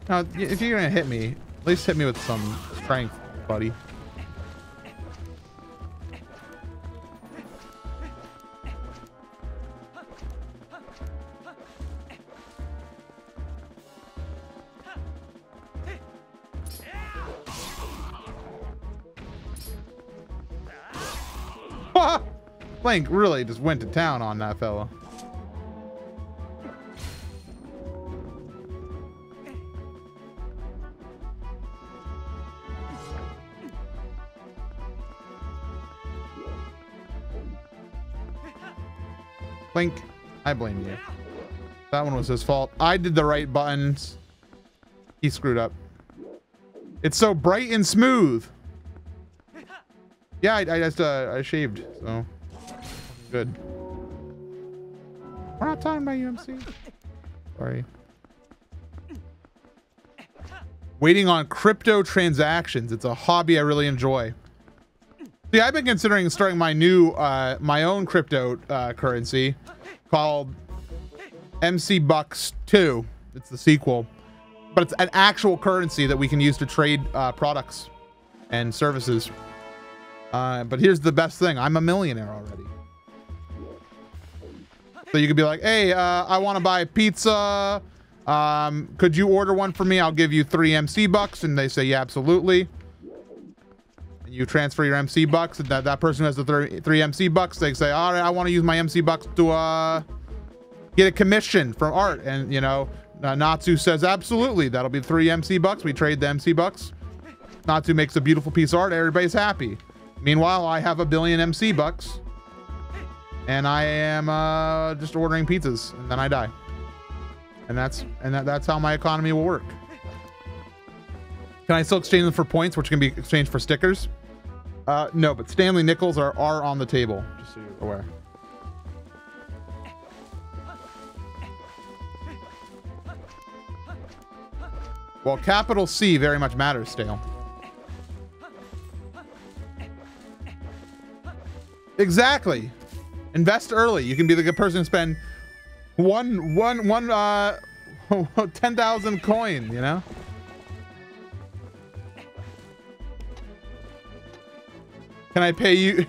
No, if you're gonna hit me, at least hit me with some strength, buddy. Link really just went to town on that fella. Link, I blame you. That one was his fault. I did the right buttons. He screwed up. It's so bright and smooth. Yeah, I just I shaved, so good. We're not talking about UMC. Sorry. Waiting on crypto transactions. It's a hobby I really enjoy. See, I've been considering starting my new, my own crypto currency called MC Bucks 2. It's the sequel, but it's an actual currency that we can use to trade products and services. But here's the best thing. I'm a millionaire already. So you could be like, hey, I want to buy pizza. Could you order one for me? I'll give you 3 MC bucks. And they say, yeah, absolutely. And you transfer your MC bucks. And that person who has the 3 MC bucks, they say, all right, I want to use my MC bucks to get a commission from art. And, you know, Natsu says, absolutely. That'll be 3 MC bucks. We trade the MC bucks. Natsu makes a beautiful piece of art. Everybody's happy. Meanwhile, I have 1 billion MC bucks. And I am just ordering pizzas, and then I die. And that's how my economy will work. Can I still exchange them for points, which can be exchanged for stickers? No, but Stanley nickels are on the table, just so you're aware. Well, capital C very much matters, Stale. Exactly. Invest early. You can be the good person to spend 10,000 coin, you know? Can I pay you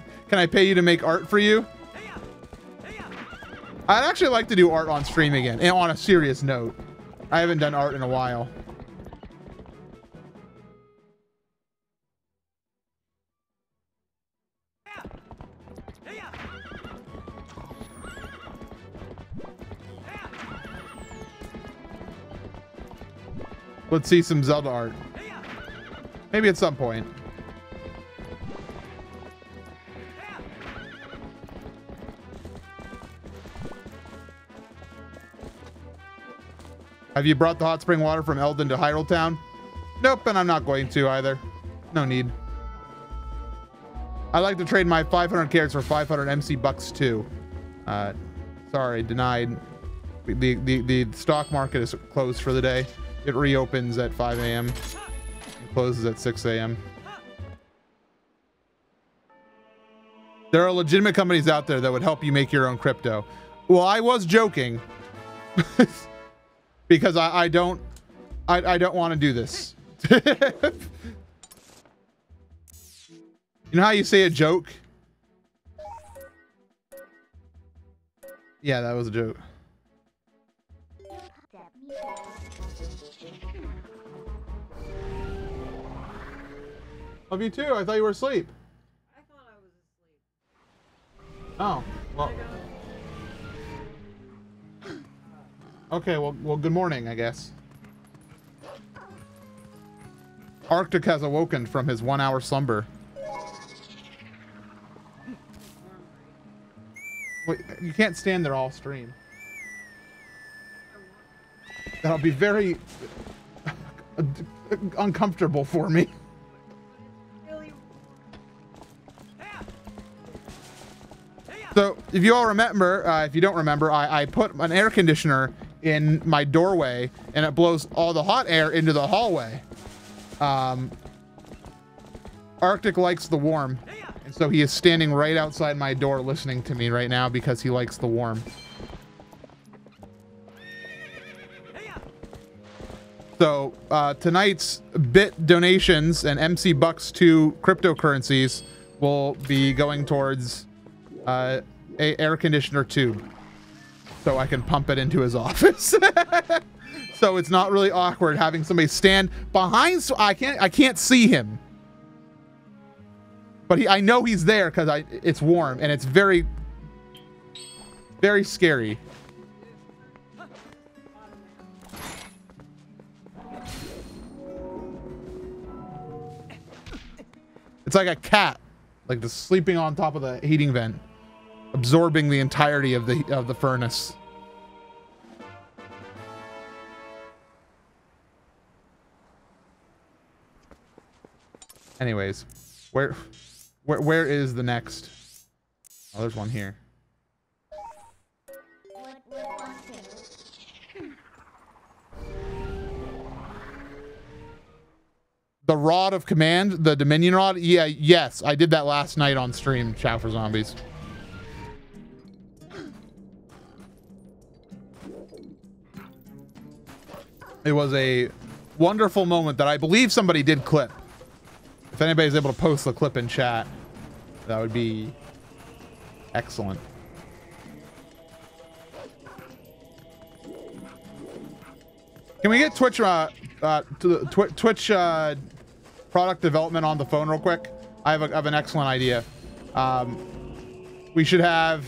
to make art for you? I'd actually like to do art on stream again, and on a serious note. I haven't done art in a while. Let's see some Zelda art. Maybe at some point. Have you brought the hot spring water from Eldon to Hyrule Town? Nope, and I'm not going to either. No need. I like to trade my 500 carats for 500 MC bucks too. Sorry, denied. The stock market is closed for the day. It reopens at 5 a.m. and closes at 6 a.m. There are legitimate companies out there that would help you make your own crypto. Well, I was joking because I don't want to do this. You know how you say a joke? Yeah, that was a joke. Love you too. I thought you were asleep. I thought I was asleep. Oh, well. Okay, well, good morning, I guess. Arctic has awoken from his 1 hour slumber. Wait, you can't stand there all stream. That'll be very uncomfortable for me. So, if you all remember, if you don't remember, I put an air conditioner in my doorway, and it blows all the hot air into the hallway. Arctic likes the warm, and so he is standing right outside my door listening to me right now because he likes the warm. So, tonight's bit donations and MC Bucks 2 cryptocurrencies will be going towards a air conditioner tube, so I can pump it into his office. So it's not really awkward having somebody stand behind. So I can't see him, but I know he's there because it's warm and it's very, very scary. It's like a cat, like just sleeping on top of the heating vent, absorbing the entirety of the furnace. Anyways, where is the next? Oh, there's one here. The Rod of Command, the Dominion Rod? Yeah, yes, I did that last night on stream, Chow for Zombies. It was a wonderful moment that I believe somebody did clip. If anybody's able to post the clip in chat, that would be excellent. Can we get Twitch to the Twitch product development on the phone real quick? I have an excellent idea. We should have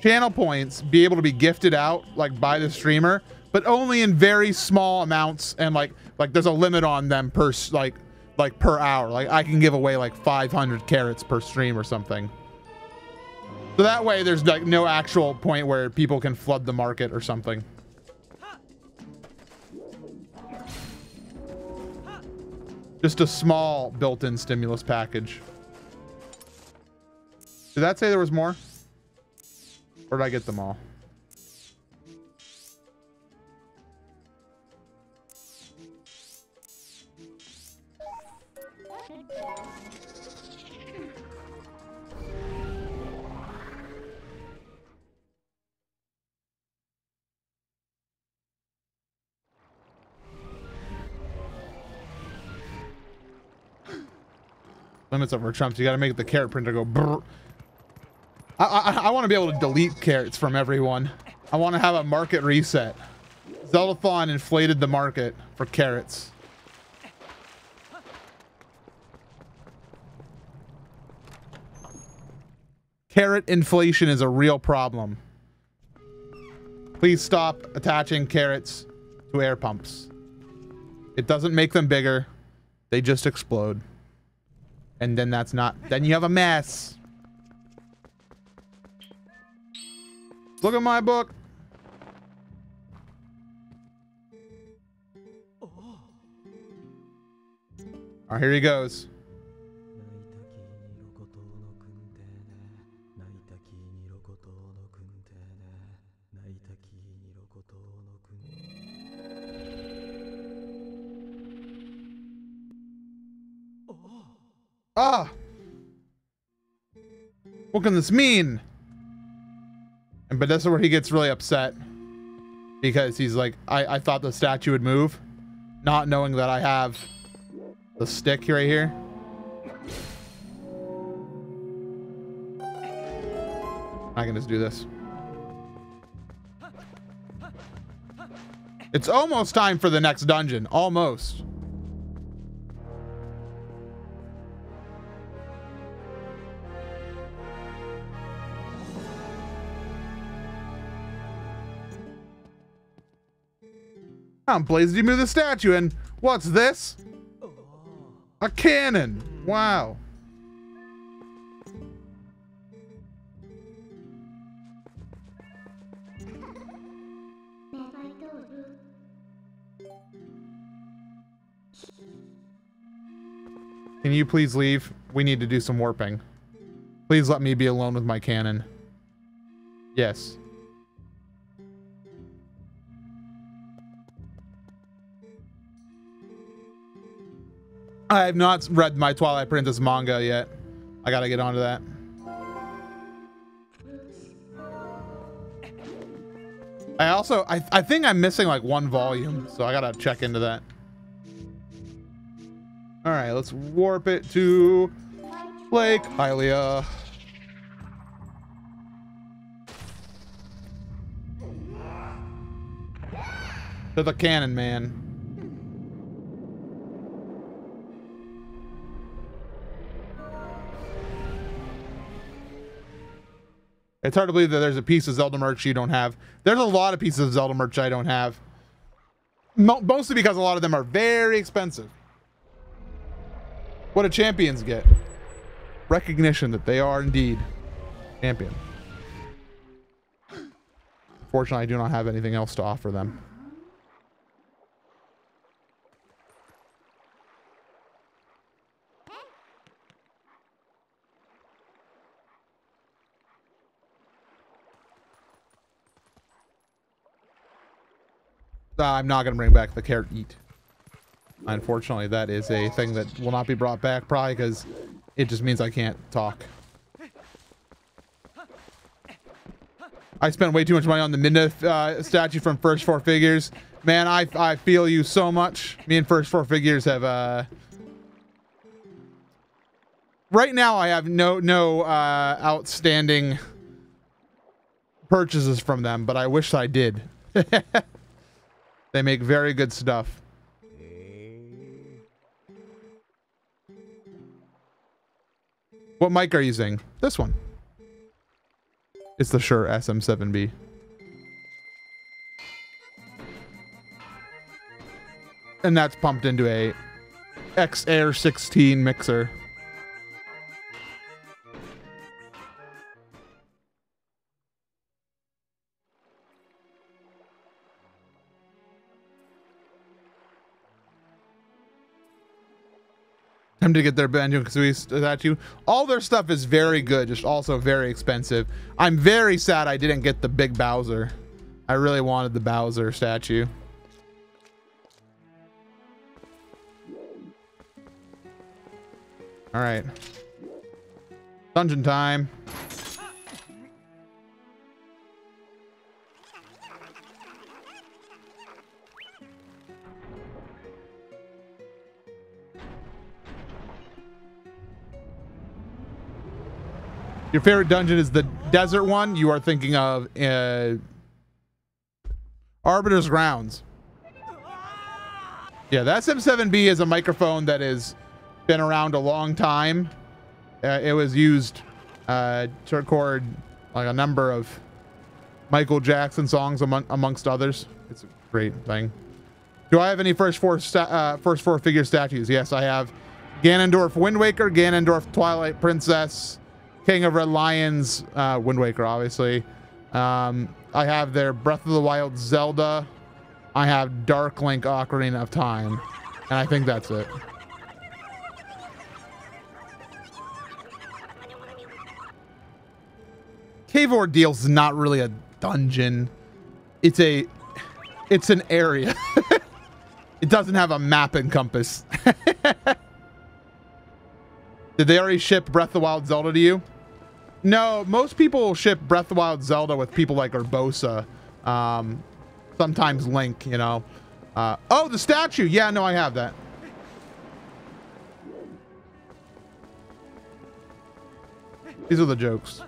channel points be able to be gifted out like by the streamer, but only in very small amounts, and like there's a limit on them per per hour. Like I can give away like 500 carrots per stream or something. So that way there's like no actual point where people can flood the market or something. Just a small built-in stimulus package. Did that say there was more? Or did I get them all? Limits over Trumps. You got to make the carrot printer go brrr. I want to be able to delete carrots from everyone. I want to have a market reset. Zeldathon inflated the market for carrots. Carrot inflation is a real problem. Please stop attaching carrots to air pumps. It doesn't make them bigger. They just explode. And then then you have a mess. Look at my book. All right, here he goes. Ah! What can this mean? But that's where he gets really upset. Because he's like, I thought the statue would move. Not knowing that I have the stick right here. I can just do this. It's almost time for the next dungeon. Almost. How blazes you move the statue? And what's this? A cannon. Wow. Can you please leave? We need to do some warping. Please let me be alone with my cannon. Yes. I have not read my Twilight Princess manga yet. I gotta get onto that. I think I'm missing like one volume, so I gotta check into that. All right, let's warp it to Lake Hylia. To the cannon man. It's hard to believe that there's a piece of Zelda merch you don't have. There's a lot of pieces of Zelda merch I don't have. Mostly because a lot of them are very expensive. What do champions get? Recognition that they are indeed champion. Fortunately, I do not have anything else to offer them. I'm not going to bring back the carrot eat. Unfortunately, that is a thing that will not be brought back, probably because it just means I can't talk. I spent way too much money on the Midna statue from First Four Figures. Man, I feel you so much. Me and First Four Figures have... Right now, I have no outstanding purchases from them, but I wish I did. They make very good stuff. What mic are you using? This one. It's the Shure SM7B. And that's pumped into a X-Air 16 mixer. Time to get their Banjo-Kazooie statue. All their stuff is very good, just also very expensive. I'm very sad I didn't get the big Bowser. I really wanted the Bowser statue. All right. Dungeon time. Your favorite dungeon is the desert one. You are thinking of Arbiter's Grounds. Yeah, the SM7B is a microphone that has been around a long time. It was used to record like a number of Michael Jackson songs amongst others. It's a great thing. Do I have any first four figure statues? Yes, I have Ganondorf Wind Waker, Ganondorf Twilight Princess, King of Red Lions, Wind Waker, obviously. I have their Breath of the Wild Zelda. I have Dark Link Ocarina of Time. And I think that's it. Cave Ordeals is not really a dungeon. It's an area. It doesn't have a map and compass. Did they already ship Breath of the Wild Zelda to you? No, most people ship Breath of the Wild Zelda with people like Urbosa. Sometimes Link, you know. Oh, the statue. Yeah, no, I have that. These are the jokes.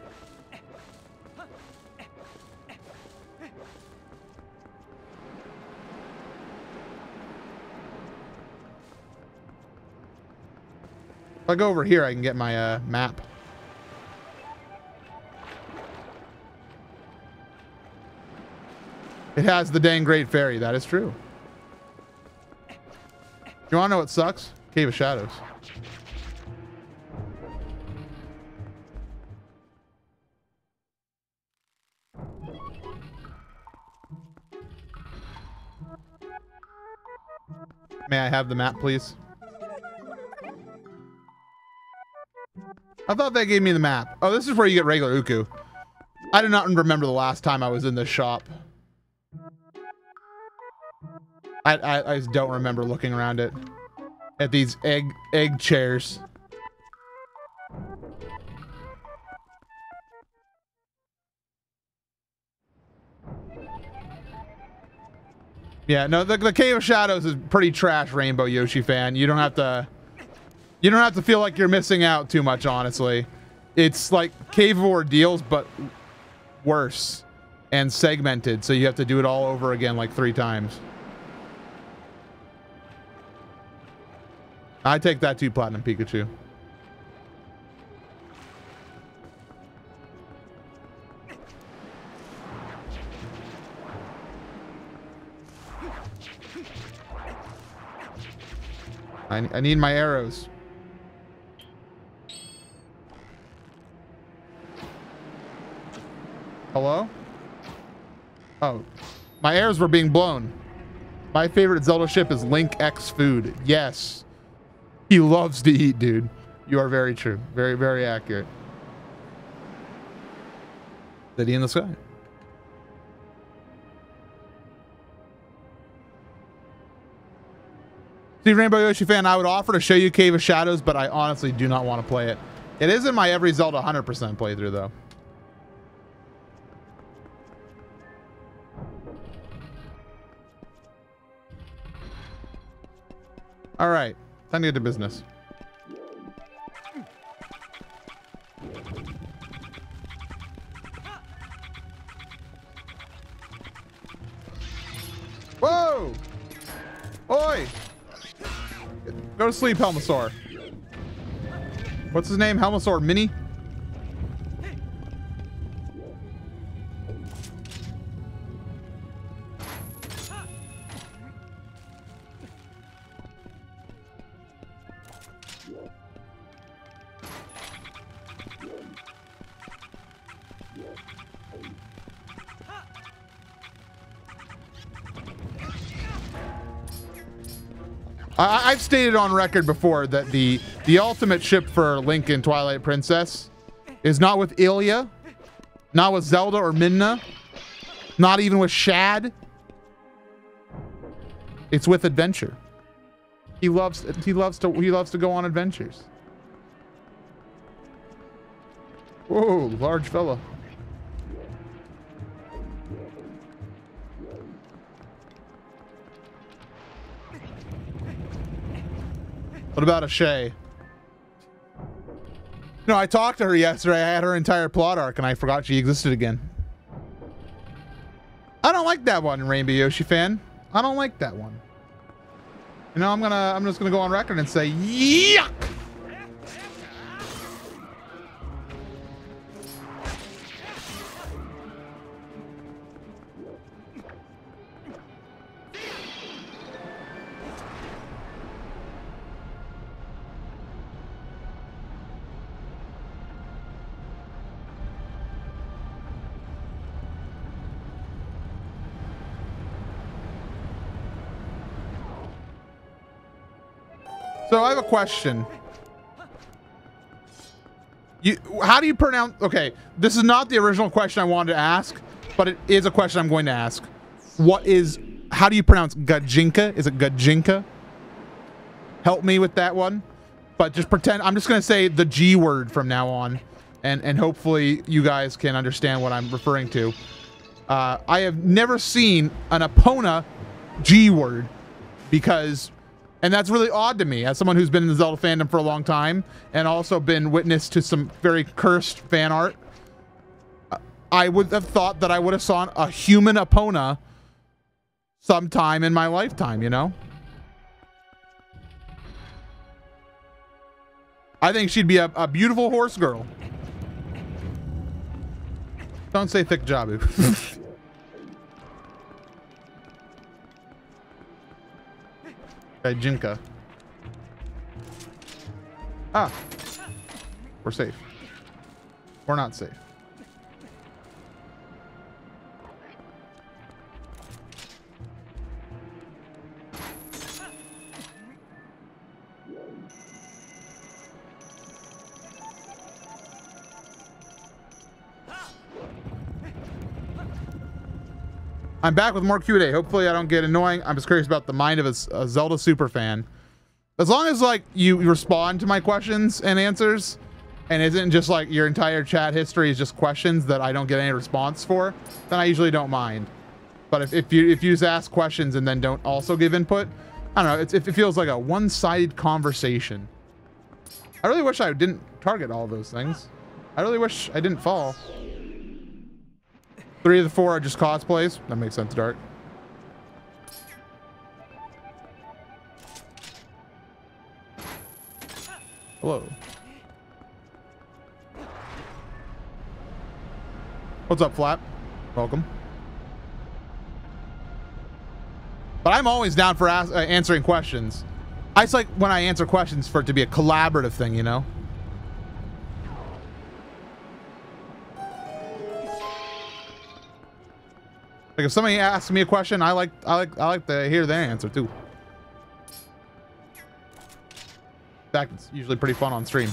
If I go over here, I can get my map. It has the dang Great Fairy. That is true. You wanna know what sucks? Cave of Shadows. May I have the map, please? I thought that gave me the map. Oh, this is where you get regular Uku. I do not remember the last time I was in this shop. I just don't remember looking around it. At these egg chairs. Yeah, no, the Cave of Shadows is pretty trash, Rainbow Yoshi fan. You don't have to feel like you're missing out too much, honestly. It's like Cave of Ordeals, but worse and segmented, so you have to do it all over again like 3 times. I take that 2 Platinum Pikachu. I need my arrows. Hello? Oh, my arrows were being blown. My favorite Zelda ship is Link X Food. Yes. He loves to eat, dude. You are very true. Very, very accurate. City in the sky. See, Rainbow Yoshi fan, I would offer to show you Cave of Shadows, but I honestly do not want to play it. It is in my every Zelda 100% playthrough, though. All right, time to get to business. Whoa! Oi! Go to sleep, Helmasaur. What's his name? Helmasaur Mini? I've stated on record before that the ultimate ship for Link and Twilight Princess is not with Ilya, not with Zelda or Midna, not even with Shad. It's with adventure. He loves to go on adventures. Whoa, large fella. What about a Shay? No, I talked to her yesterday. I had her entire plot arc and I forgot she existed again. I don't like that one, Rainbow Yoshi fan. I don't like that one. You know, I'm just gonna go on record and say yuck. So I have a question. How do you pronounce? Okay, this is not the original question I wanted to ask, but it is a question I'm going to ask. How do you pronounce Gajinka? Is it Gajinka? Help me with that one. But just pretend, I'm just going to say the G word from now on, and hopefully you guys can understand what I'm referring to. I have never seen an Epona G word and that's really odd to me as someone who's been in the Zelda fandom for a long time and also been witness to some very cursed fan art. I would have thought that I would have saw a human Epona sometime in my lifetime, you know? I think she'd be a beautiful horse girl. Don't say thick Jabu. Okay, Jinka. Ah, we're safe. We're not safe. I'm back with more Q&A. Hopefully I don't get annoying. I'm just curious about the mind of a Zelda super fan. As long as like you respond to my questions and answers and isn't just like your entire chat history is just questions that I don't get any response for, then I usually don't mind. But if you just ask questions and then don't also give input, I don't know, it feels like a one-sided conversation. I really wish I didn't target all those things. I really wish I didn't fall. 3 of the 4 are just cosplays. That makes sense, Dart. Hello. What's up, Flap? Welcome. But I'm always down for answering questions. I just like when I answer questions for it to be a collaborative thing, you know? Like if somebody asks me a question, I like to hear their answer too. In fact, it's usually pretty fun on stream.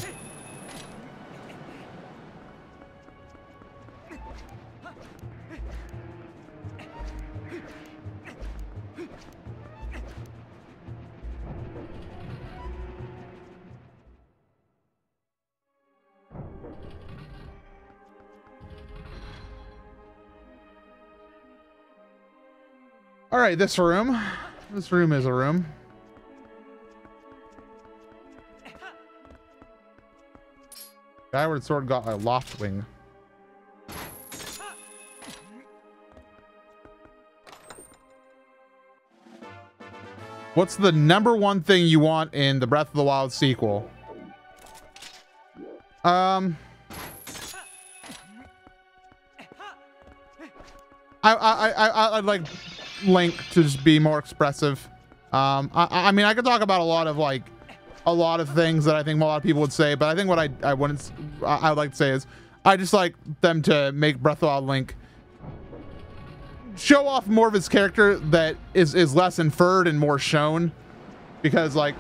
All right, this room. This room is a room. Skyward Sword got a loft wing. What's the #1 thing you want in the Breath of the Wild sequel? I'd like Link to just be more expressive. I mean, I could talk about a lot of things that I think a lot of people would say, but I think what I would like to say is I just like them to make Breath of the Wild Link show off more of his character that is less inferred and more shown, because like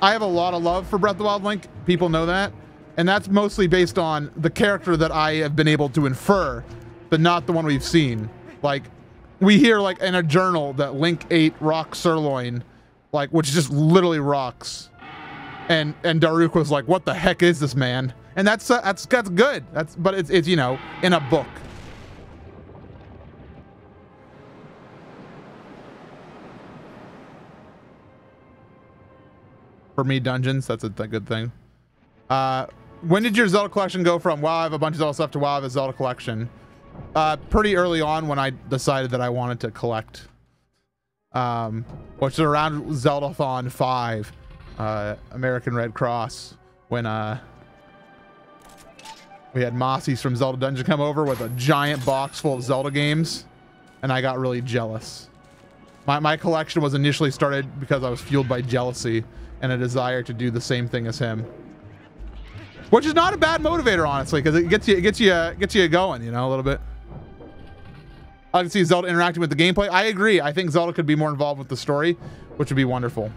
I have a lot of love for Breath of the Wild Link. People know that, and that's mostly based on the character that I have been able to infer, but not the one we've seen. Like we hear like in a journal that Link ate rock sirloin, like which just literally rocks. And Daruk was like, "What the heck is this, man?" And that's good. But it's you know, in a book. For me, dungeons, that's a good thing. When did your Zelda collection go from wow, I have a bunch of Zelda stuff to wow, I have a Zelda collection? Pretty early on when I decided that I wanted to collect. Which is around Zeldathon 5. American Red Cross, when we had Mossies from Zelda Dungeon come over with a giant box full of Zelda games, and I got really jealous. My collection was initially started because I was fueled by jealousy and a desire to do the same thing as him, which is not a bad motivator, honestly, because it gets you going, you know, a little bit. I can see Zelda interacting with the gameplay. I agree. I think Zelda could be more involved with the story, which would be wonderful.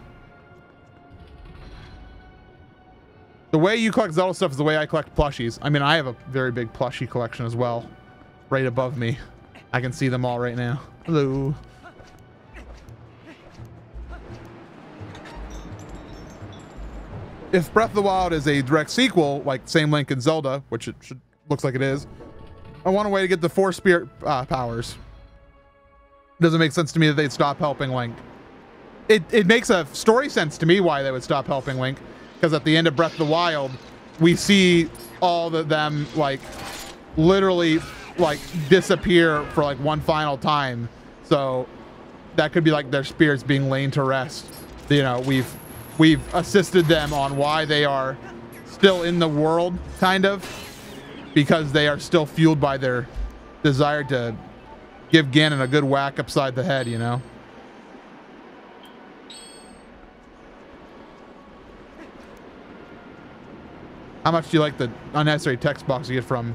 The way you collect Zelda stuff is the way I collect plushies. I mean, I have a very big plushie collection as well, right above me. I can see them all right now. Hello. If Breath of the Wild is a direct sequel, like same Link and Zelda, which it looks like it is, I want a way to get the 4 spirit powers. Doesn't make sense to me that they'd stop helping Link. It makes a story sense to me why they would stop helping Link. Because at the end of Breath of the Wild, we see all of them like literally like disappear for like one final time. So that could be like their spirits being laid to rest. You know, we've assisted them on why they are still in the world, kind of, because they are still fueled by their desire to give Ganon a good whack upside the head, you know? How much do you like the unnecessary text box you get from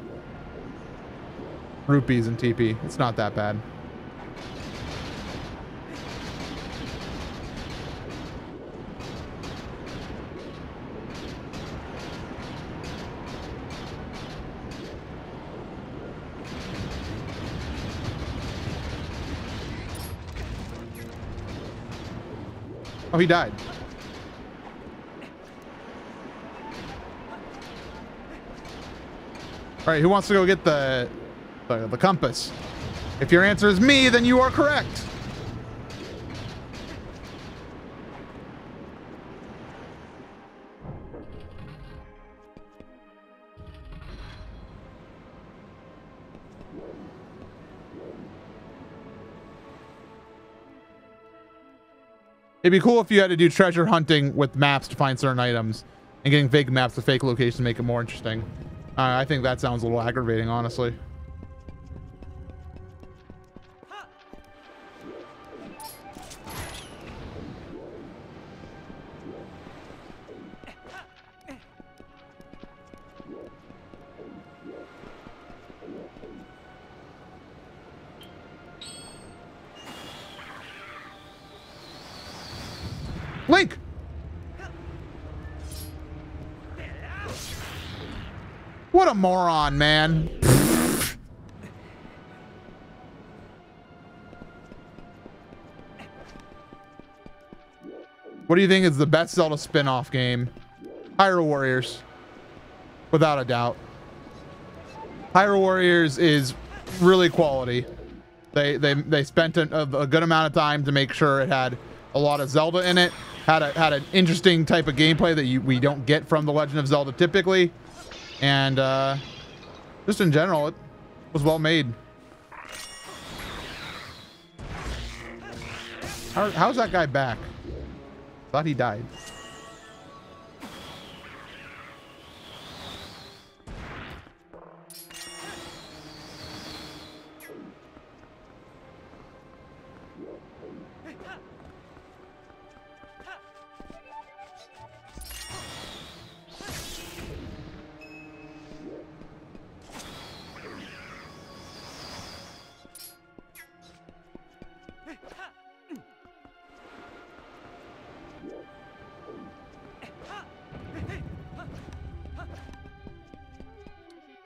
rupees and TP? It's not that bad. Oh, he died. All right, who wants to go get the compass? If your answer is me, then you are correct. It'd be cool if you had to do treasure hunting with maps to find certain items, and getting fake maps with fake locations to make it more interesting. I think that sounds a little aggravating, honestly. Link! What a moron, man. What do you think is the best Zelda spin-off game? Hyrule Warriors. Without a doubt. Hyrule Warriors is really quality. They spent a good amount of time to make sure it had a lot of Zelda in it. Had an interesting type of gameplay that we don't get from The Legend of Zelda typically. And just in general, it was well made. How's that guy back? Thought he died.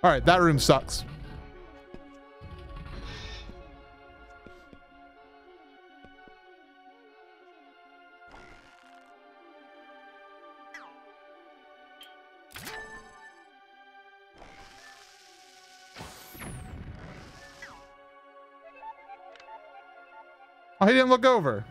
All right, that room sucks. Oh, he didn't look over.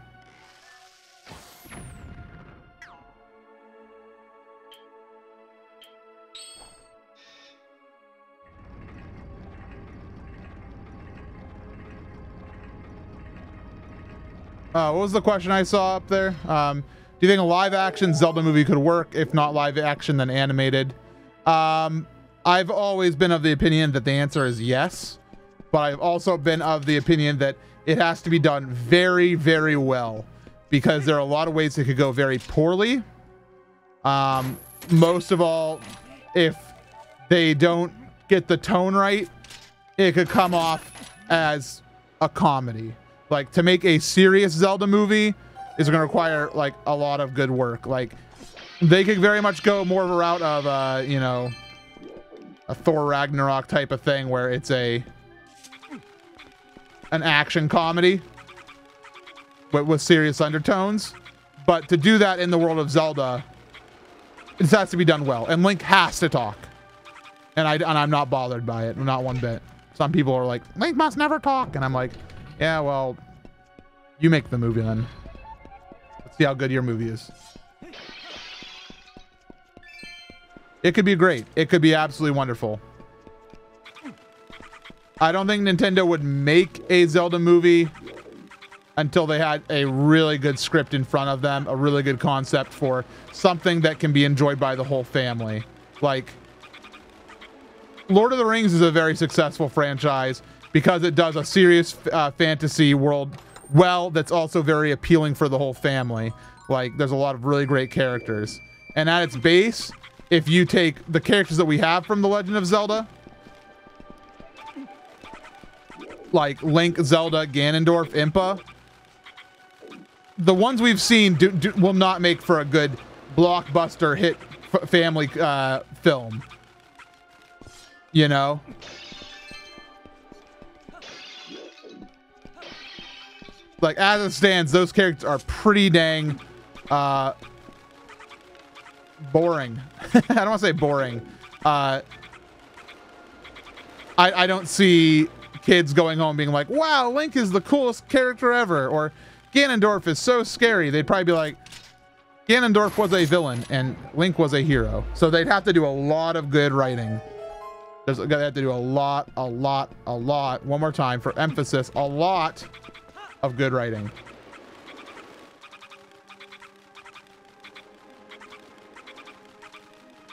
What was the question I saw up there? Do you think a live action Zelda movie could work? If not live action, then animated? I've always been of the opinion that the answer is yes, but I've also been of the opinion that it has to be done very, very well, because there are a lot of ways it could go very poorly. Most of all, if they don't get the tone right, it could come off as a comedy. Like, to make a serious Zelda movie is going to require like a lot of good work. Like, they could very much go more of a route of you know, a Thor Ragnarok type of thing, where it's an action comedy with serious undertones. But to do that in the world of Zelda, it has to be done well, and Link has to talk. And I'm not bothered by it, not one bit. Some people are like, Link must never talk, and I'm like, yeah, well, you make the movie then. Let's see how good your movie is. It could be great. It could be absolutely wonderful. I don't think Nintendo would make a Zelda movie until they had a really good script in front of them, a really good concept for something that can be enjoyed by the whole family. Like, Lord of the Rings is a very successful franchise because it does a serious fantasy world well that's also very appealing for the whole family. Like, there's a lot of really great characters. And at its base, if you take the characters that we have from The Legend of Zelda, like Link, Zelda, Ganondorf, Impa, the ones we've seen will not make for a good blockbuster hit family film. You know? Like, as it stands, those characters are pretty dang boring. I don't want to say boring. I don't see kids going home being like, wow, Link is the coolest character ever, or Ganondorf is so scary. They'd probably be like, Ganondorf was a villain and Link was a hero. So they'd have to do a lot of good writing. They have to do a lot, one more time for emphasis, a lot of good writing.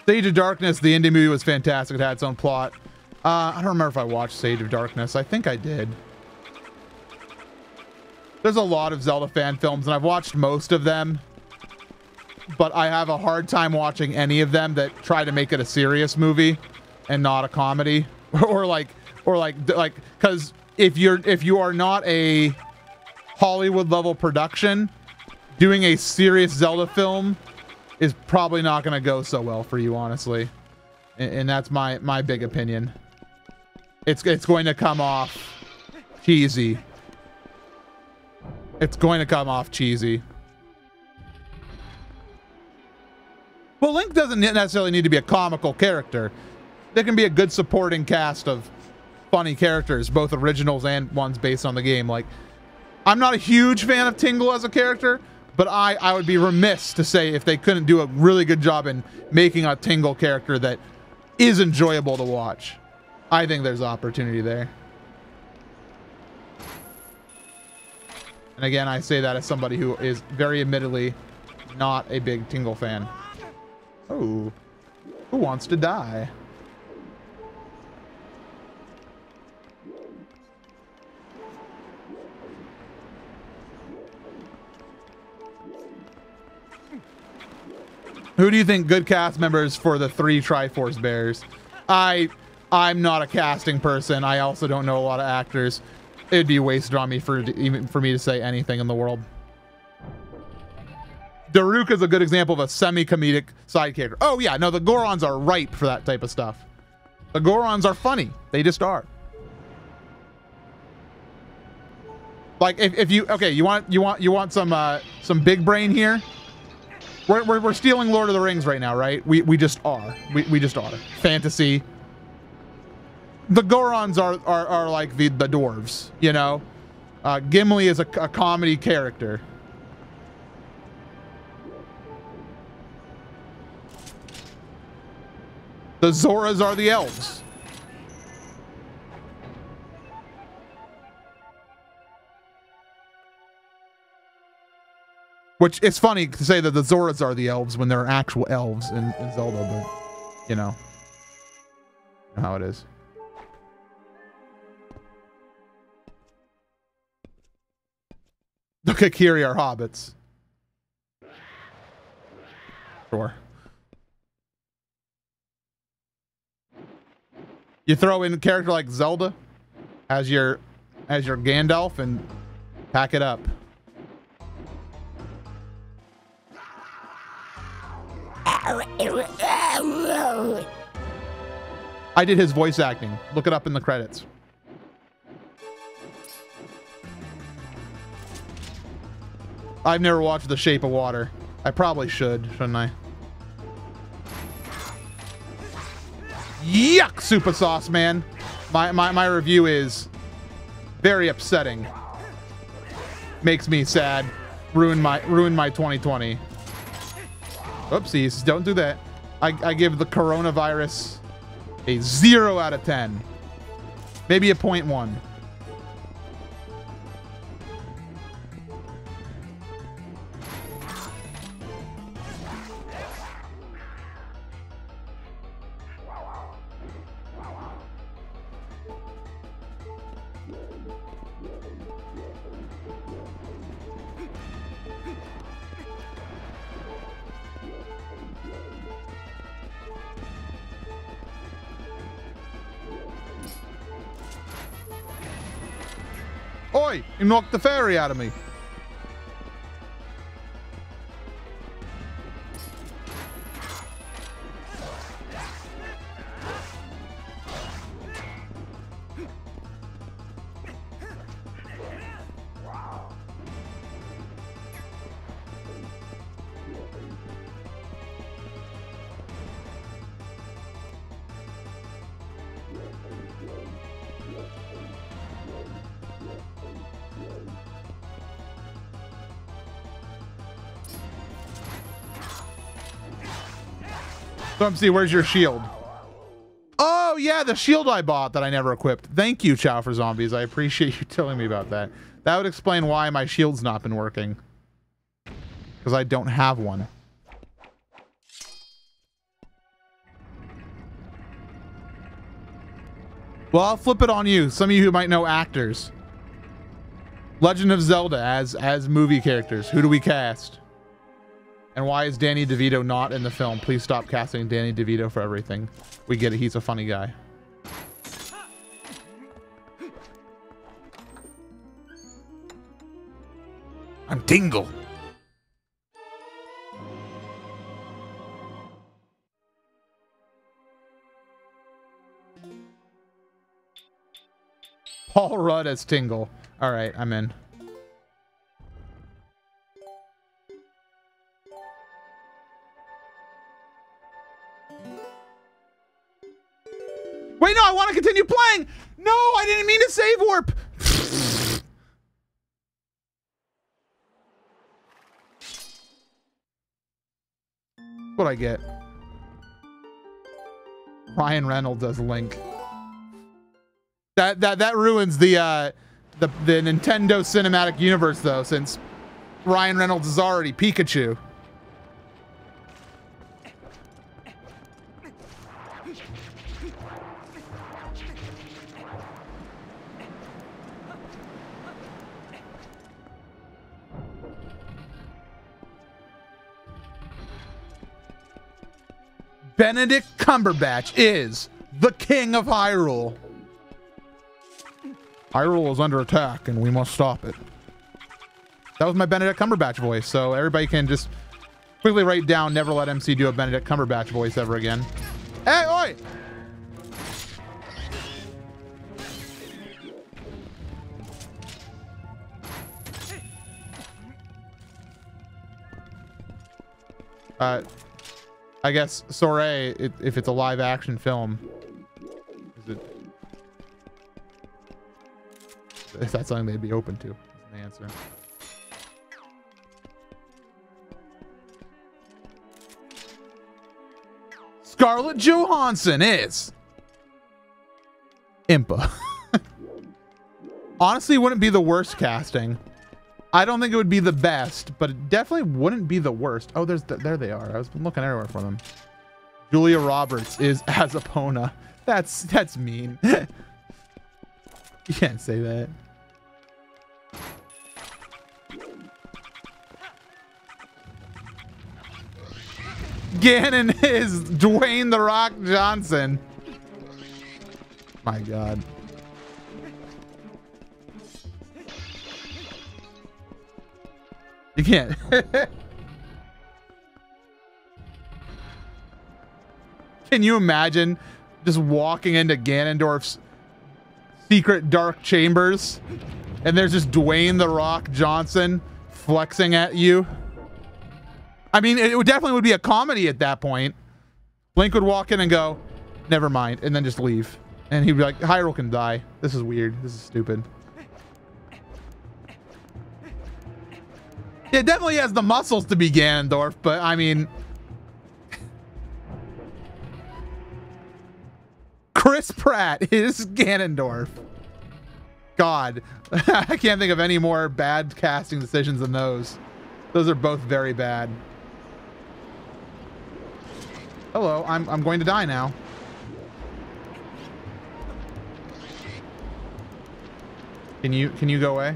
Sage of Darkness, the indie movie, was fantastic. It had its own plot. I don't remember if I watched Sage of Darkness. I think I did. There's a lot of Zelda fan films, and I've watched most of them, but I have a hard time watching any of them that try to make it a serious movie and not a comedy, or like, because if you are not a Hollywood level production, doing a serious Zelda film is probably not going to go so well for you, honestly. And that's my big opinion. It's going to come off cheesy. It's going to come off cheesy. Well, Link doesn't necessarily need to be a comical character. There can be a good supporting cast of funny characters, both originals and ones based on the game. Like, I'm not a huge fan of Tingle as a character, but I would be remiss to say if they couldn't do a really good job in making a Tingle character that is enjoyable to watch. I think there's opportunity there. And again, I say that as somebody who is very admittedly not a big Tingle fan. Oh, who wants to die? Who do you think good cast members for the 3 Triforce Bears? I'm not a casting person. I also don't know a lot of actors. It'd be wasted on me for me to say anything in the world. Daruk is a good example of a semi-comedic side character. Oh yeah, no, the Gorons are ripe for that type of stuff. The Gorons are funny. They just are. Like if you okay, you want some big brain here. We're stealing Lord of the Rings right now, right? We just are. We just are. Fantasy. The Gorons are like the dwarves, you know? Gimli is a comedy character. The Zoras are the elves. Which, it's funny to say that the Zoras are the elves when they're actual elves in Zelda, but, you know how it is. The Kakiri are hobbits. Sure. You throw in a character like Zelda as your Gandalf and pack it up. I did his voice acting. Look it up in the credits. I've never watched The Shape of Water. I probably should, shouldn't I? Yuck, Super Sauce Man. My review is very upsetting. Makes me sad. Ruined my 2020. Oopsies, don't do that. I give the coronavirus a 0 out of 10. Maybe a 0.1. oi! You knocked the fairy out of me. Come see, where's your shield? Oh yeah, the shield I bought that I never equipped. Thank you, Chow for Zombies. I appreciate you telling me about that. That would explain why my shield's not been working. Because I don't have one. Well, I'll flip it on you. Some of you who might know actors. Legend of Zelda as movie characters. Who do we cast? And why is Danny DeVito not in the film? Please stop casting Danny DeVito for everything. We get it. He's a funny guy. I'm Tingle. Paul Rudd as Tingle. All right, I'm in. Wait, no, I want to continue playing. No, I didn't mean to save warp. What I get. Ryan Reynolds as Link. That ruins the Nintendo Cinematic Universe though, since Ryan Reynolds is already Pikachu. Benedict Cumberbatch is the king of Hyrule. Hyrule is under attack and we must stop it. That was my Benedict Cumberbatch voice, so everybody can just quickly write down, never let MC do a Benedict Cumberbatch voice ever again. Hey, oi! I guess Soiree, if it's a live action film, is that something they'd be open to? Is the answer. Scarlett Johansson is Impa. Honestly, wouldn't be the worst casting. I don't think it would be the best, but it definitely wouldn't be the worst. Oh, there they are. I was looking everywhere for them. Julia Roberts is as Epona. That's mean. You can't say that. Ganon is Dwayne "The Rock" Johnson. My God. You can't. Can you imagine just walking into Ganondorf's secret dark chambers and there's just Dwayne "The Rock" Johnson flexing at you? I mean, it definitely would be a comedy at that point. Link would walk in and go, never mind, and then just leave. And he'd be like, Hyrule can die. This is weird. This is stupid. It definitely has the muscles to be Ganondorf, but I mean... Chris Pratt is Ganondorf. God. I can't think of any more bad casting decisions than those. Those are both very bad. Hello, I'm going to die now. Can you go away?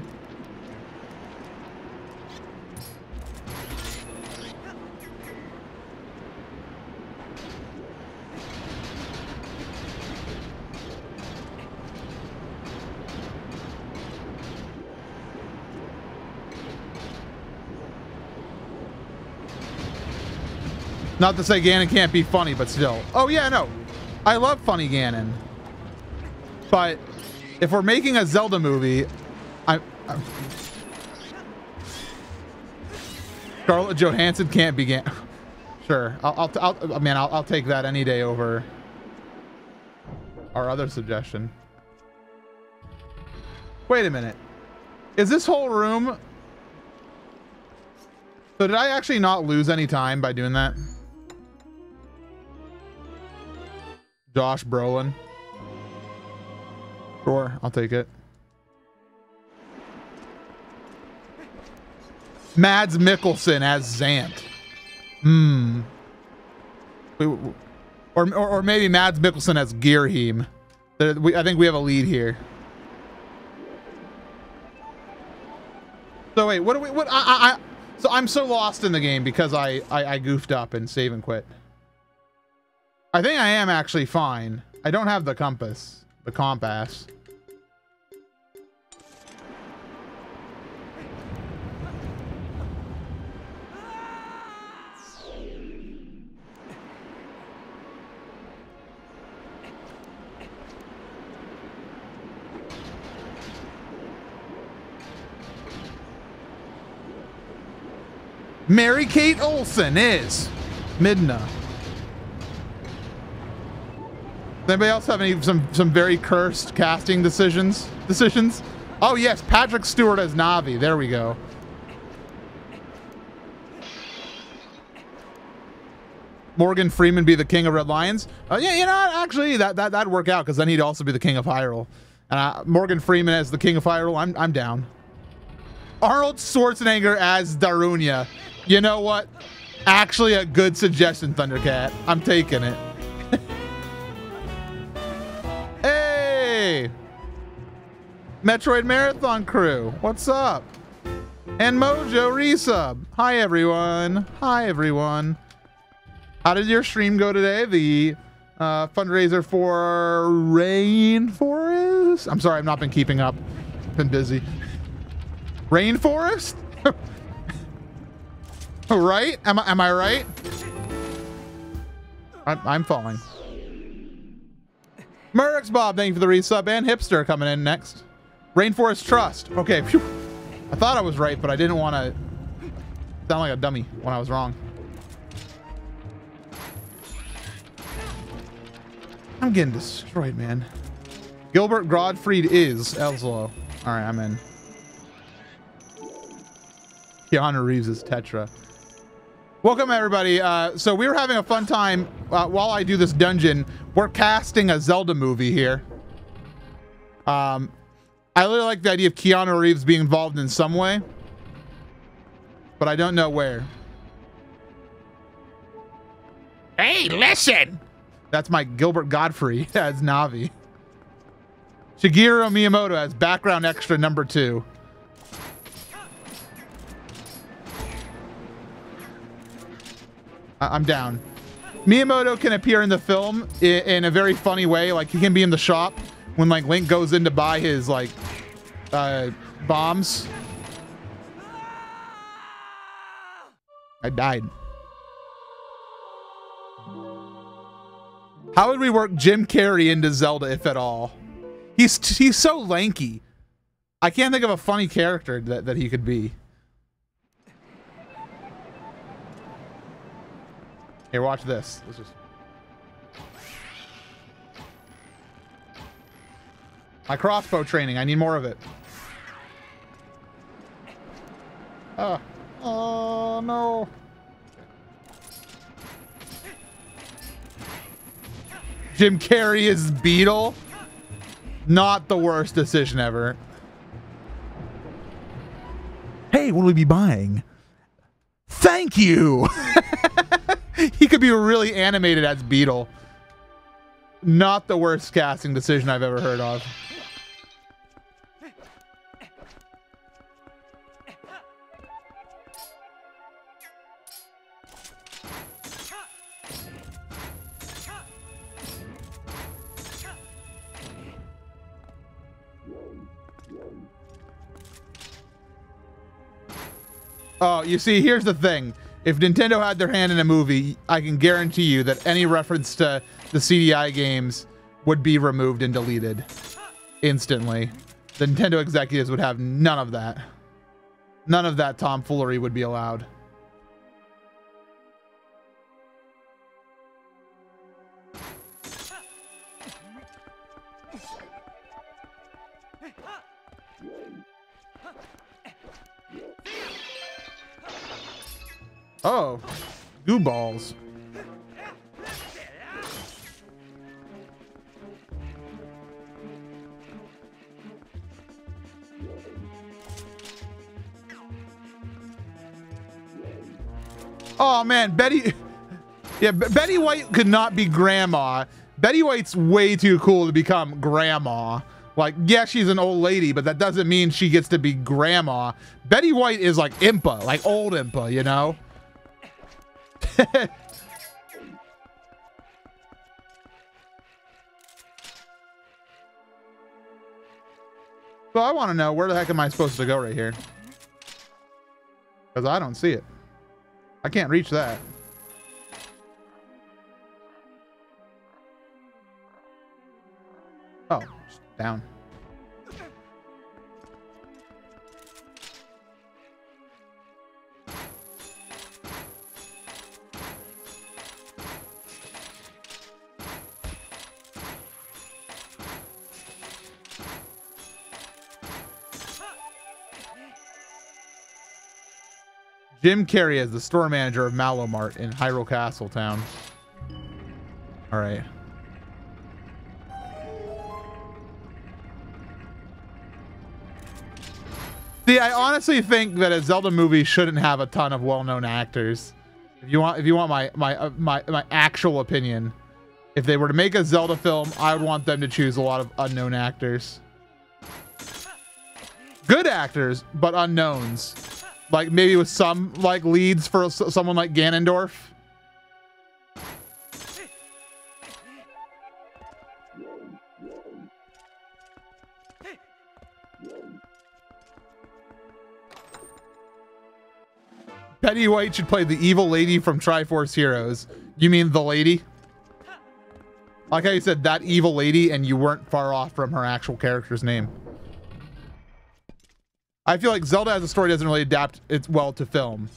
Not to say Ganon can't be funny, but still. Oh yeah, no. I love funny Ganon. But if we're making a Zelda movie, I'm Scarlett Johansson can't be Ganon. Sure, I'll take that any day over our other suggestion. Wait a minute. Is this whole room? So did I actually not lose any time by doing that? Josh Brolin. Sure, I'll take it. Mads Mikkelsen as Zant. Or maybe Mads Mikkelsen as Gearheim. I think we have a lead here. So wait, what do we? So I'm so lost in the game because I goofed up and save and quit. I think I am actually fine. I don't have the compass, the compass. Mary-Kate Olsen is Midna. Does anybody else have any some very cursed casting decisions? Oh yes, Patrick Stewart as Navi. There we go. Morgan Freeman be the king of Red Lions. Yeah, you know, actually that'd work out because then he'd also be the king of Hyrule. And Morgan Freeman as the king of Hyrule, I'm down. Arnold Schwarzenegger as Darunia. You know what? Actually a good suggestion, Thundercat. I'm taking it. Hey! Metroid Marathon crew, what's up? And Mojo resub. Hi everyone. Hi everyone. How did your stream go today? The fundraiser for Rainforest? I'm sorry, I've not been keeping up. Been busy. Rainforest? Right? Am I right? I'm falling. Murx Bob, thank you for the resub, and Hipster coming in next. Rainforest Trust. Okay, phew. I thought I was right, but I didn't want to sound like a dummy when I was wrong. I'm getting destroyed, man. Gilbert Godfried is Elslo. All right, I'm in. Keanu Reeves is Tetra. Welcome everybody. So we were having a fun time while I do this dungeon. We're casting a Zelda movie here. I really like the idea of Keanu Reeves being involved in some way, but I don't know where. Hey, listen! That's my Gilbert Godfrey as Navi. Shigeru Miyamoto as background extra number 2. I'm down. Miyamoto can appear in the film in a very funny way. Like he can be in the shop when like Link goes in to buy his like bombs. I died. How would we work Jim Carrey into Zelda, if at all? He's so lanky. I can't think of a funny character that he could be. Here, watch this. Let's just... My crossbow training. I need more of it. Oh no. Jim Carrey is Beetle. Not the worst decision ever. Hey, what will we be buying? Thank you. He could be really animated as Beetle. Not the worst casting decision I've ever heard of. Oh, you see, here's the thing. If Nintendo had their hand in a movie, I can guarantee you that any reference to the CDI games would be removed and deleted instantly. The Nintendo executives would have none of that. None of that tomfoolery would be allowed. Oh, goo balls. Oh man, Betty. Yeah, Betty White could not be grandma. Betty White's way too cool to become grandma. Like, yeah, she's an old lady, but that doesn't mean she gets to be grandma. Betty White is like Impa, like old Impa, you know? So I want to know, where the heck am I supposed to go right here? Because I don't see it. I can't reach that. Oh, just down. Jim Carrey is the store manager of Malomart in Hyrule Castle Town. All right. See, I honestly think that a Zelda movie shouldn't have a ton of well-known actors. If you want my actual opinion, if they were to make a Zelda film, I would want them to choose a lot of unknown actors. Good actors, but unknowns. Like maybe with some like leads for someone like Ganondorf. Betty White should play the evil lady from Triforce Heroes. You mean the lady? Like how you said that evil lady and you weren't far off from her actual character's name. I feel like Zelda as a story doesn't really adapt it well to film.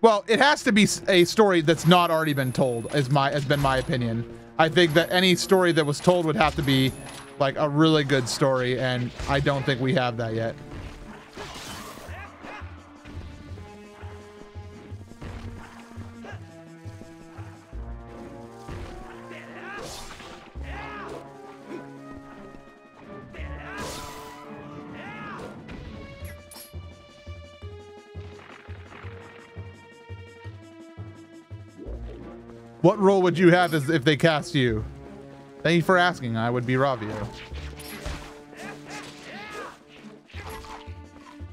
Well, it has to be a story that's not already been told, has been my opinion. I think that any story that was told would have to be like a really good story, and I don't think we have that yet. What role would you have if they cast you? Thank you for asking. I would be Ravio.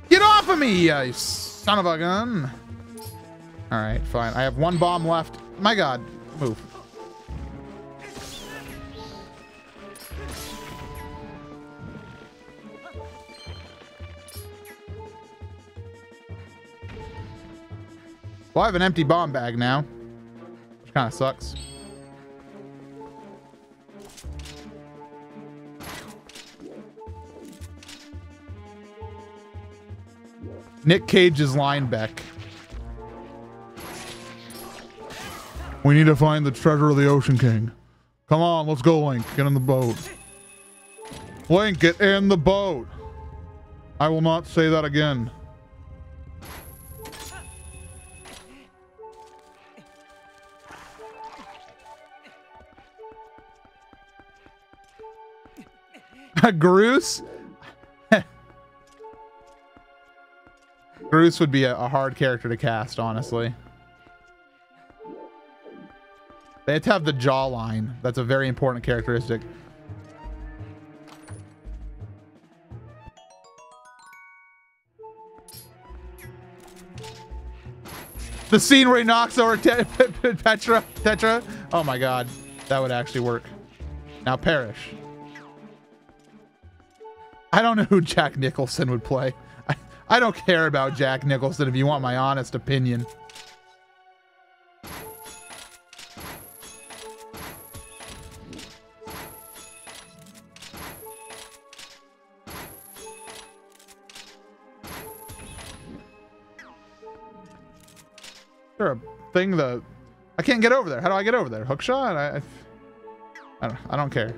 Get off of me, you son of a gun. All right, fine. I have one bomb left. My God, move. Well, I have an empty bomb bag now. Kind of sucks. Nick Cage's Linebeck. We need to find the treasure of the Ocean King. Come on, let's go, Link. Get in the boat. Link, get in the boat. I will not say that again. Groose? Groose would be a hard character to cast, honestly. They have to have the jawline. That's a very important characteristic. The scene where he knocks over Tetra. Oh my God, that would actually work. Now perish. I don't know who Jack Nicholson would play. I don't care about Jack Nicholson if you want my honest opinion. there a thing that I can't get over there? How do I get over there? Hook shot? I don't care.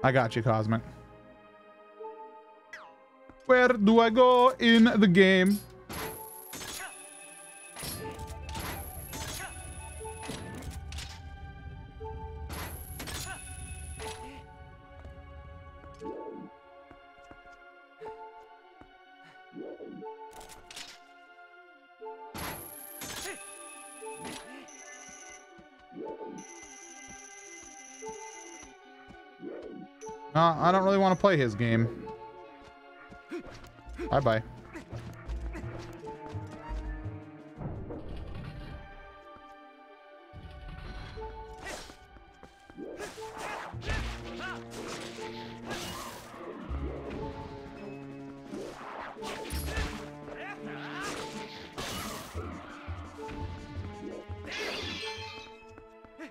I got you, Cosmic. Where do I go in the game? I don't really want to play his game. Bye-bye.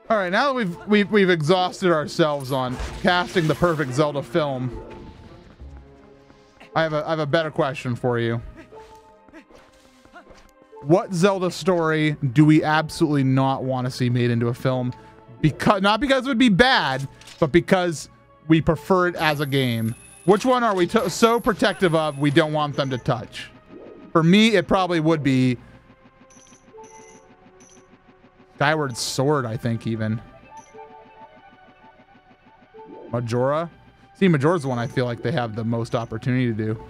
All right, now that we've exhausted ourselves on casting the perfect Zelda film, I have a better question for you. What Zelda story do we absolutely not want to see made into a film? Not because it would be bad, but because we prefer it as a game. Which one are we so protective of we don't want them to touch? For me, it probably would be Skyward Sword, I think, even. Majora? See, Majora's the one I feel like they have the most opportunity to do.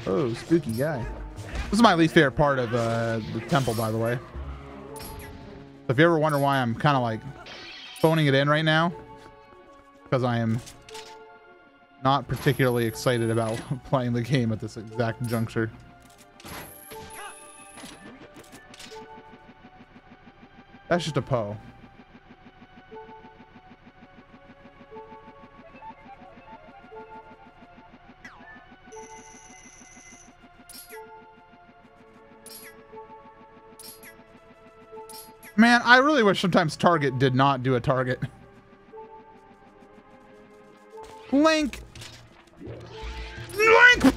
Oh, spooky guy. This is my least favorite part of the temple, by the way. So if you ever wonder why I'm kind of like phoning it in right now, because I am not particularly excited about playing the game at this exact juncture. That's just a Poe. Man, I really wish sometimes Target did not do a target. Link! Link!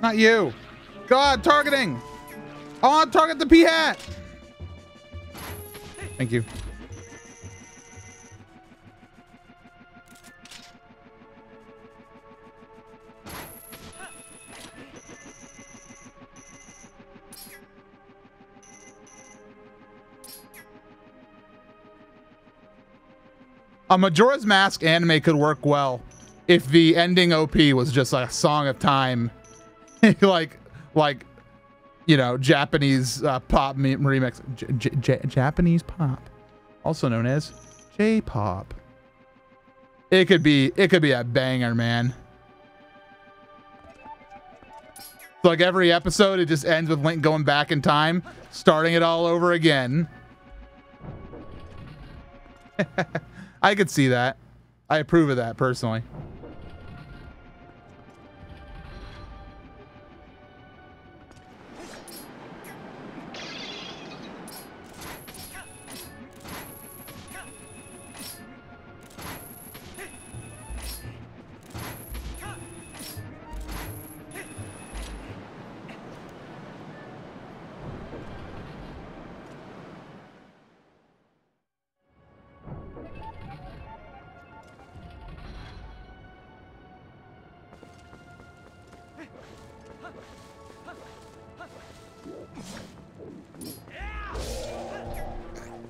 Not you. God, targeting. I want to target the P-hat. Thank you. A Majora's Mask anime could work well if the ending OP was just like a Song of Time. like, you know, Japanese pop remix. Japanese pop, also known as J-pop. It could be a banger, man. So like every episode, it just ends with Link going back in time, starting it all over again. I could see that. I approve of that personally.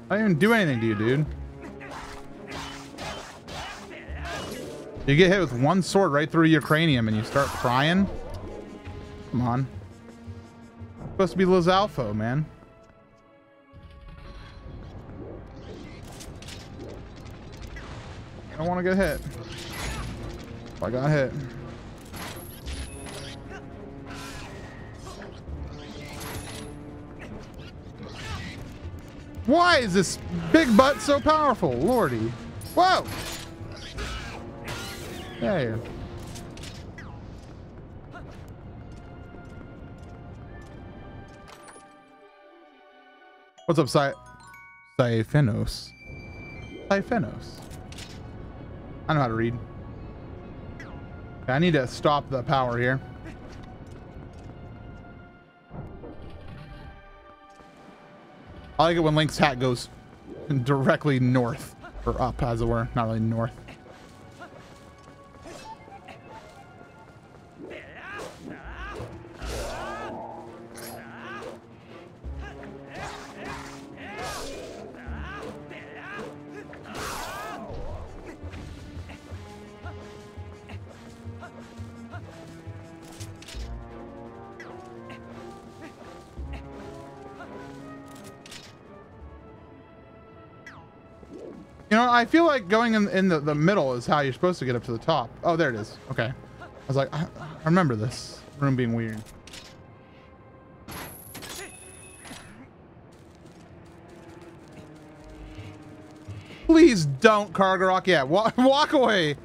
I didn't even do anything to you, dude. You get hit with one sword right through your cranium and you start crying? Come on. It's supposed to be Lizalfo, man. I don't want to get hit. I got hit. Why is this big butt so powerful? Lordy. Whoa! There. What's up, Syphenos? Syphenos. I know how to read. Okay, I need to stop the power here. I like it when Link's hat goes directly north, or up as it were, not really north. You know, I feel like going in the middle is how you're supposed to get up to the top. Oh, there it is. Okay. I was like, I remember this room being weird. Please don't, Kargarok. Yeah, walk away.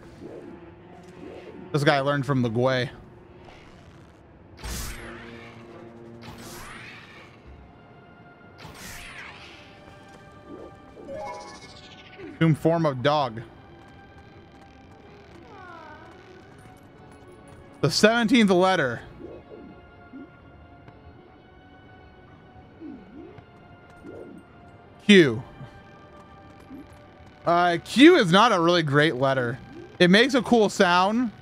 This guy learned from the Gwei. Whom form of dog. The 17th letter. Q. Q is not a really great letter. It makes a cool sound,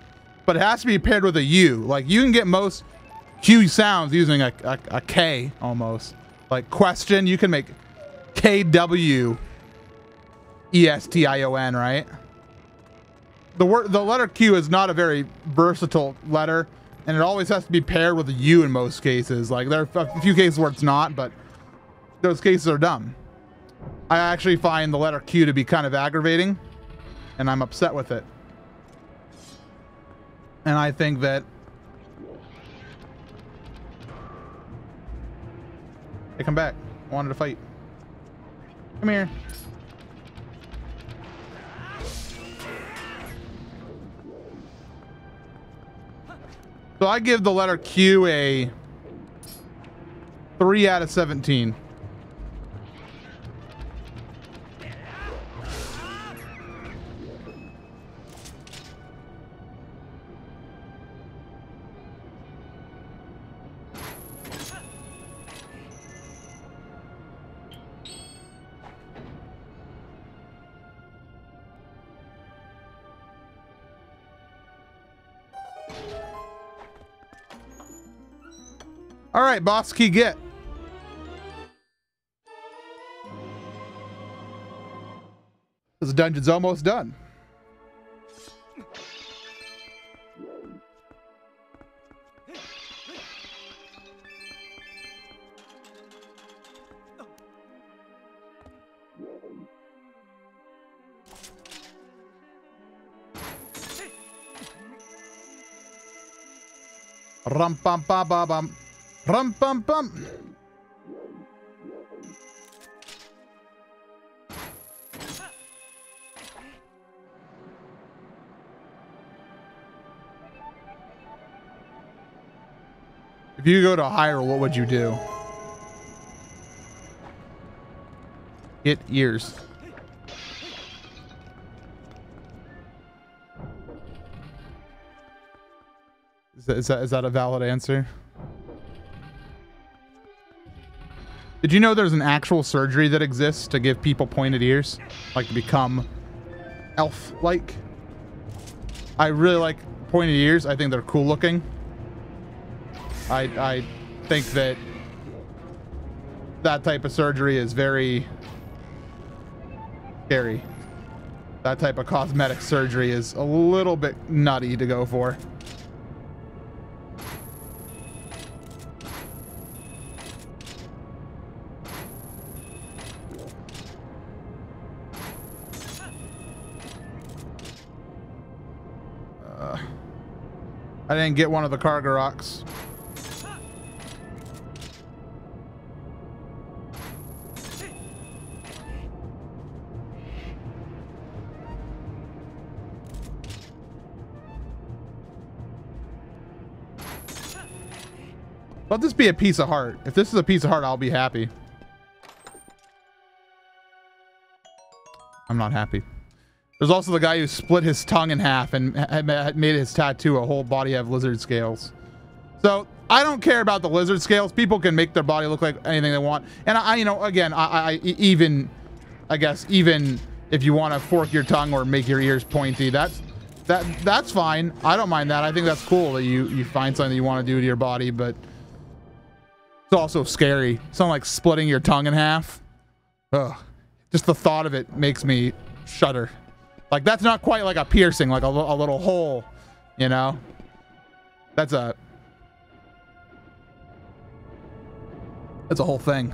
but it has to be paired with a U. Like, you can get most Q sounds using a K almost. Like question, you can make KW. ESTION, right? The letter Q is not a very versatile letter, and it always has to be paired with a U in most cases. Like, there are a few cases where it's not, but those cases are dumb. I actually find the letter Q to be kind of aggravating, and I'm upset with it. And I think that... Hey, come back. I wanted to fight. Come here. So I give the letter Q a 3 out of 17. All right, boss key get. This dungeon's almost done. Rum pum pum pum pum. Rum pum pum. If you go to Hyrule, what would you do? Get ears. Is that a valid answer? Did you know there's an actual surgery that exists to give people pointed ears? Like to become elf-like? I really like pointed ears. I think they're cool looking. I think that type of surgery is very scary. That type of cosmetic surgery is a little bit nutty to go for. I didn't get one of the Kargaroks. Let this be a piece of heart. If this is a piece of heart, I'll be happy. I'm not happy. There's also the guy who split his tongue in half and made his tattoo a whole body have lizard scales. So I don't care about the lizard scales. People can make their body look like anything they want. And I you know, again, I guess even if you want to fork your tongue or make your ears pointy, that's fine. I don't mind that. I think that's cool that you find something that you want to do to your body, but it's also scary. Something like splitting your tongue in half. Ugh. Just the thought of it makes me shudder. Like, that's not quite like a piercing, like a little hole, you know? That's a whole thing.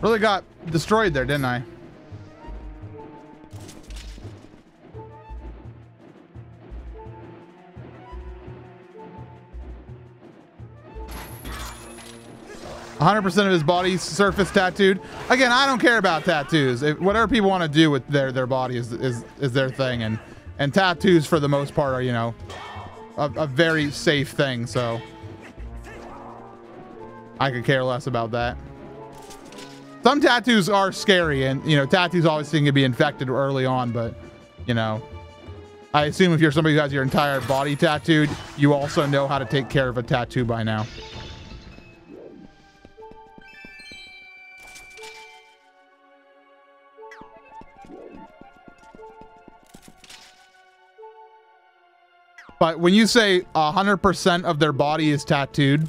Really got destroyed there, didn't I? "100% of his body's surface tattooed." Again, I don't care about tattoos. Whatever people want to do with their body is their thing, and tattoos for the most part are, you know, a very safe thing. So I could care less about that. Some tattoos are scary, and, you know, tattoos always seem to be infected early on, but, you know, I assume if you're somebody who has your entire body tattooed, you also know how to take care of a tattoo by now. But when you say 100% of their body is tattooed,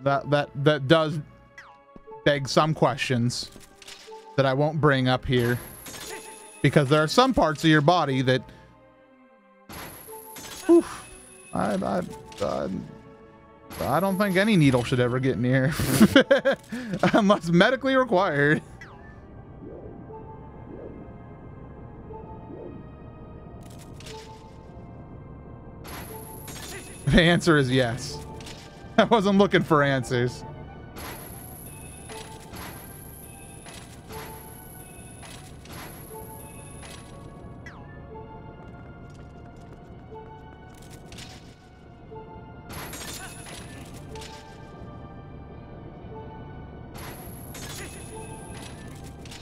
that does beg some questions that I won't bring up here, because there are some parts of your body that, whew, I don't think any needle should ever get near unless medically required. The answer is yes. I wasn't looking for answers.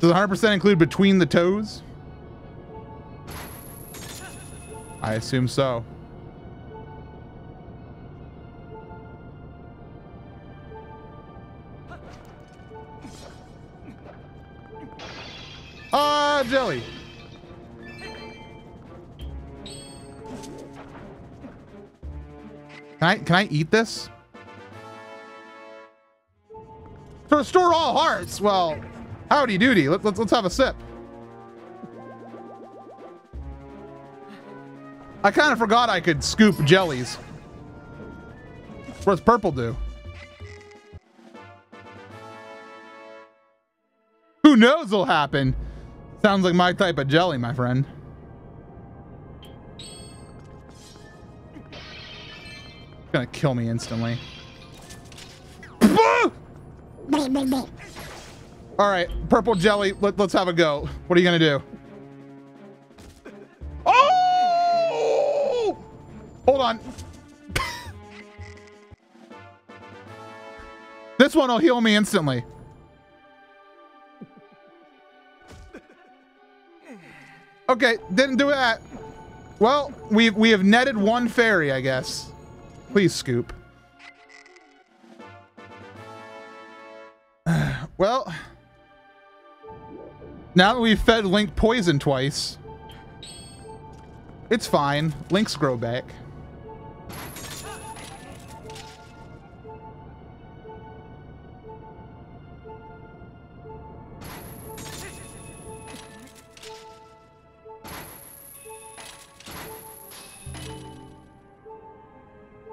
Does 100% include between the toes? I assume so. Jelly. Can I eat this? To restore all hearts. Well, howdy doody. Let's have a sip. I kind of forgot I could scoop jellies. What does purple do? Who knows what'll happen? Sounds like my type of jelly, my friend. Gonna kill me instantly. All right, purple jelly. Let's have a go. What are you gonna do? Oh! Hold on. This one will heal me instantly. Okay, didn't do that. Well, we have netted one fairy, I guess. Please scoop. Well, now that we've fed Link poison twice, it's fine. Links grow back.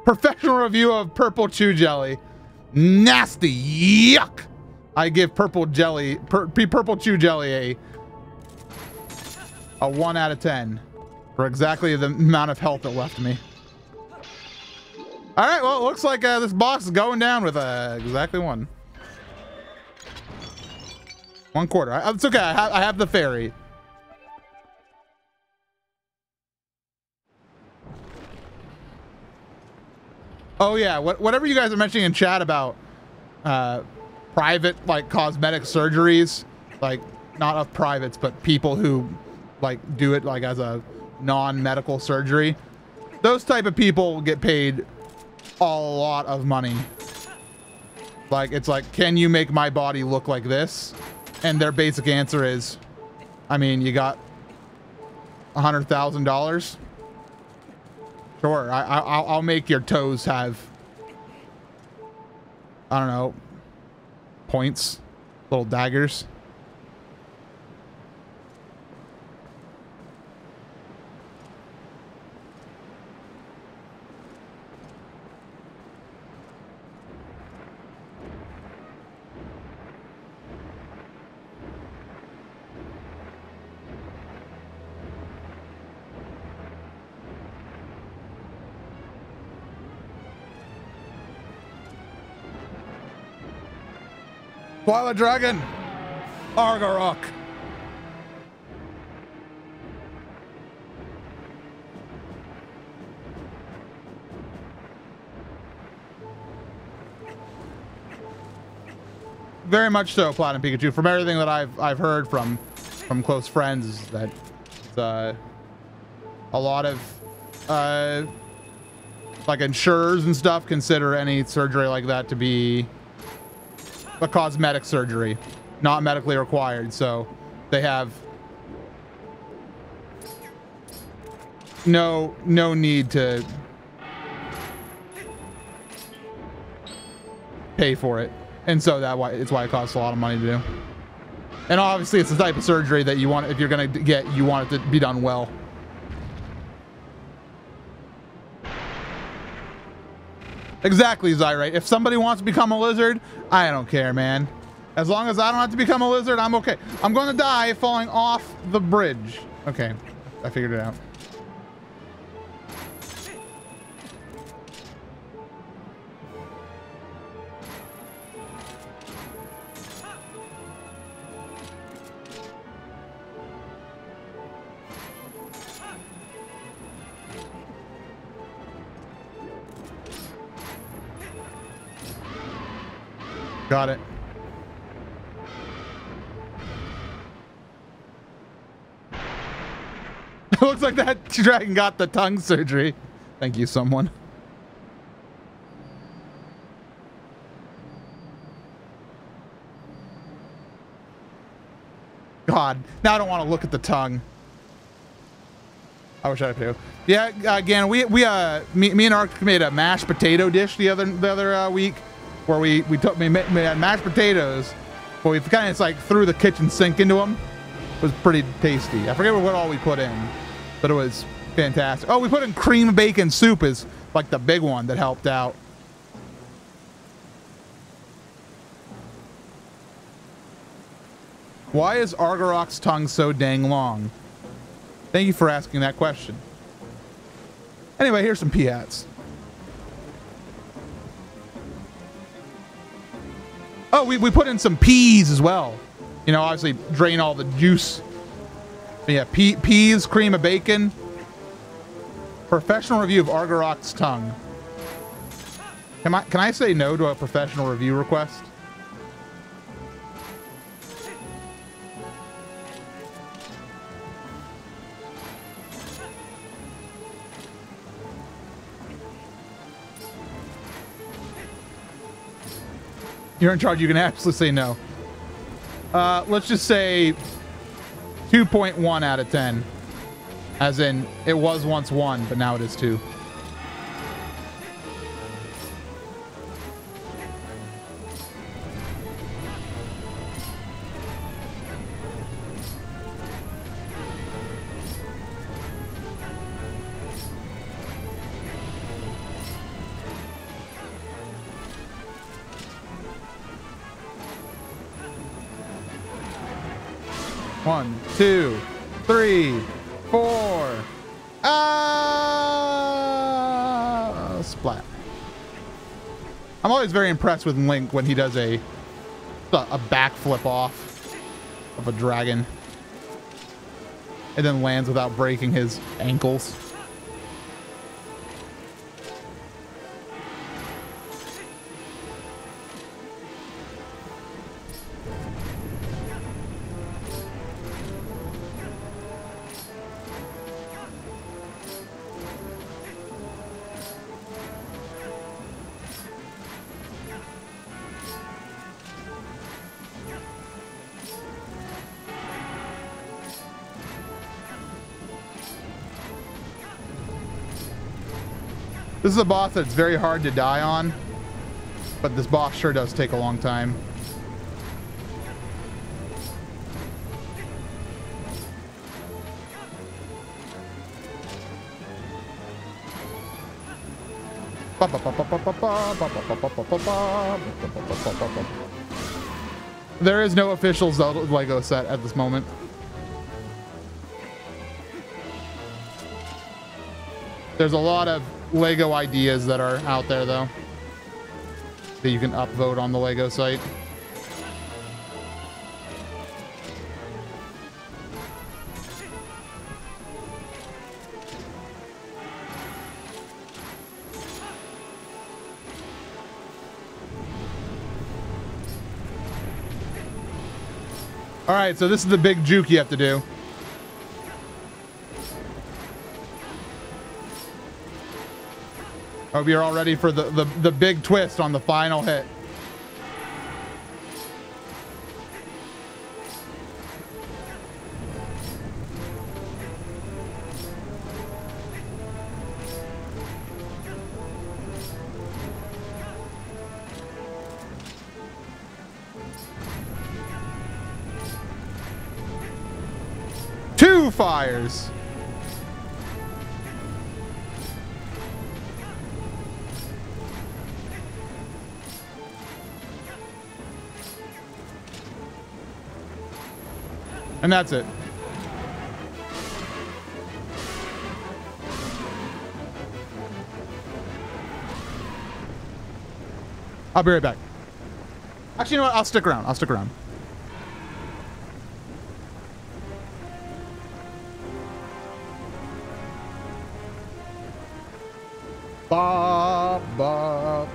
Professional review of purple chew jelly. Nasty. Yuck. I give purple jelly, purple chew jelly a 1 out of 10 for exactly the amount of health it left me. All right, well, it looks like this box is going down with exactly 1. 1/4. It's okay. I have the fairy. Oh yeah, whatever you guys are mentioning in chat about private like cosmetic surgeries, like not of privates, but people who like do it like as a non-medical surgery. Those type of people get paid a lot of money. Like it's like, can you make my body look like this? And their basic answer is, I mean, you got $100,000. Sure, I'll make your toes have, I don't know, points, little daggers. Twilight Dragon! Argarok! Very much so, Platinum Pikachu. From everything that I've heard from close friends, is that a lot of like insurers and stuff consider any surgery like that to be a cosmetic surgery, not medically required, so they have no need to pay for it, and so it's why it costs a lot of money to do. And obviously it's the type of surgery that you want, if you're gonna get, you want it to be done well. Exactly, Zyrite. If somebody wants to become a lizard, I don't care, man. As long as I don't have to become a lizard, I'm okay. I'm going to die falling off the bridge. Okay, I figured it out. Got it. It looks like that dragon got the tongue surgery. Thank you, someone. God, now I don't want to look at the tongue. I wish I could. Yeah, again, me and Ark made a mashed potato dish the other week, where we had mashed potatoes, but we kind of just like threw the kitchen sink into them. It was pretty tasty. I forget what all we put in, but it was fantastic. Oh, we put in cream bacon soup is like the big one that helped out. Why is Argarok's tongue so dang long? Thank you for asking that question. Anyway, here's some Piats. Oh, we put in some peas as well. You know, obviously drain all the juice. But yeah, peas, cream of bacon. Professional review of Argarok's tongue. Can I say no to a professional review request? You're in charge. You can absolutely say no. Let's just say 2.1 out of 10. As in, it was once 1, but now it is 2. One, two, three, four. Splat. I'm always very impressed with Link when he does a backflip off of a dragon and then lands without breaking his ankles. This is a boss that's very hard to die on, but this boss sure does take a long time. There is no official Zelda Lego set at this moment. There's a lot of Lego ideas that are out there, though, that you can upvote on the Lego site. All right, so this is the big juke you have to do. Hope you're all ready for the big twist on the final hit. Two fires. And that's it. I'll be right back. Actually, you know what? I'll stick around. I'll stick around. Bob, Bob.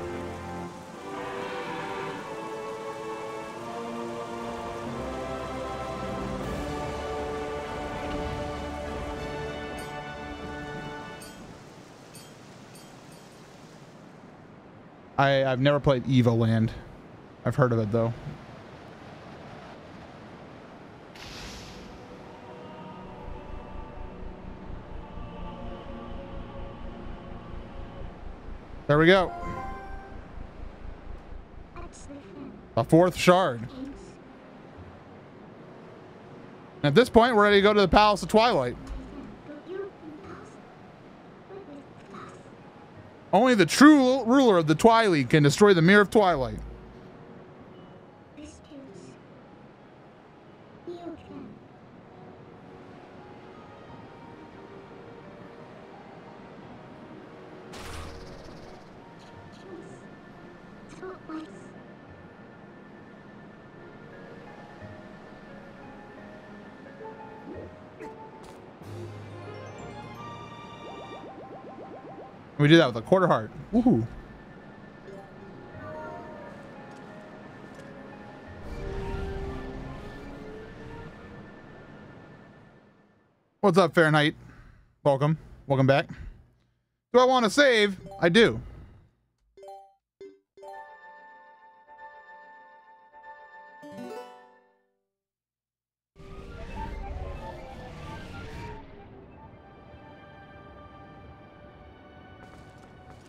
I've never played Evo Land. I've heard of it though. There we go. A fourth shard. At this point, we're ready to go to the Palace of Twilight. Only the true ruler of the Twilight can destroy the Mirror of Twilight. We do that with a quarter heart. Woohoo. What's up, Fahrenheit? Welcome. Welcome back. Do I want to save? I do.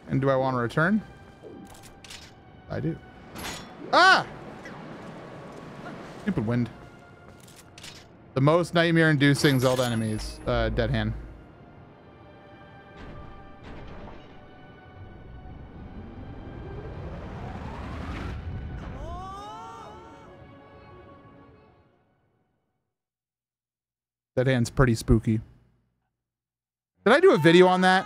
And do I want to return? I do. Ah! Stupid wind. The most nightmare-inducing Zelda enemies. Dead hand. That hand's pretty spooky. Did I do a video on that?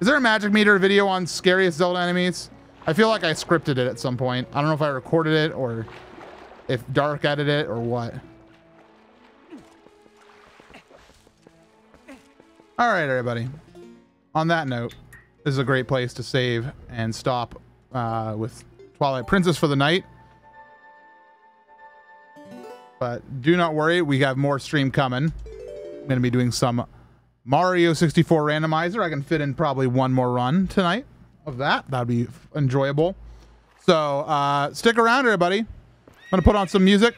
Is there a magic meter video on scariest Zelda enemies? I feel like I scripted it at some point. I don't know if I recorded it or if Dark edited it or what. All right, everybody. On that note, this is a great place to save and stop with Twilight Princess for the night. But do not worry, we have more stream coming. I'm going to be doing some Mario 64 randomizer. I can fit in probably one more run tonight of that. That'd be enjoyable. So stick around, everybody. I'm going to put on some music.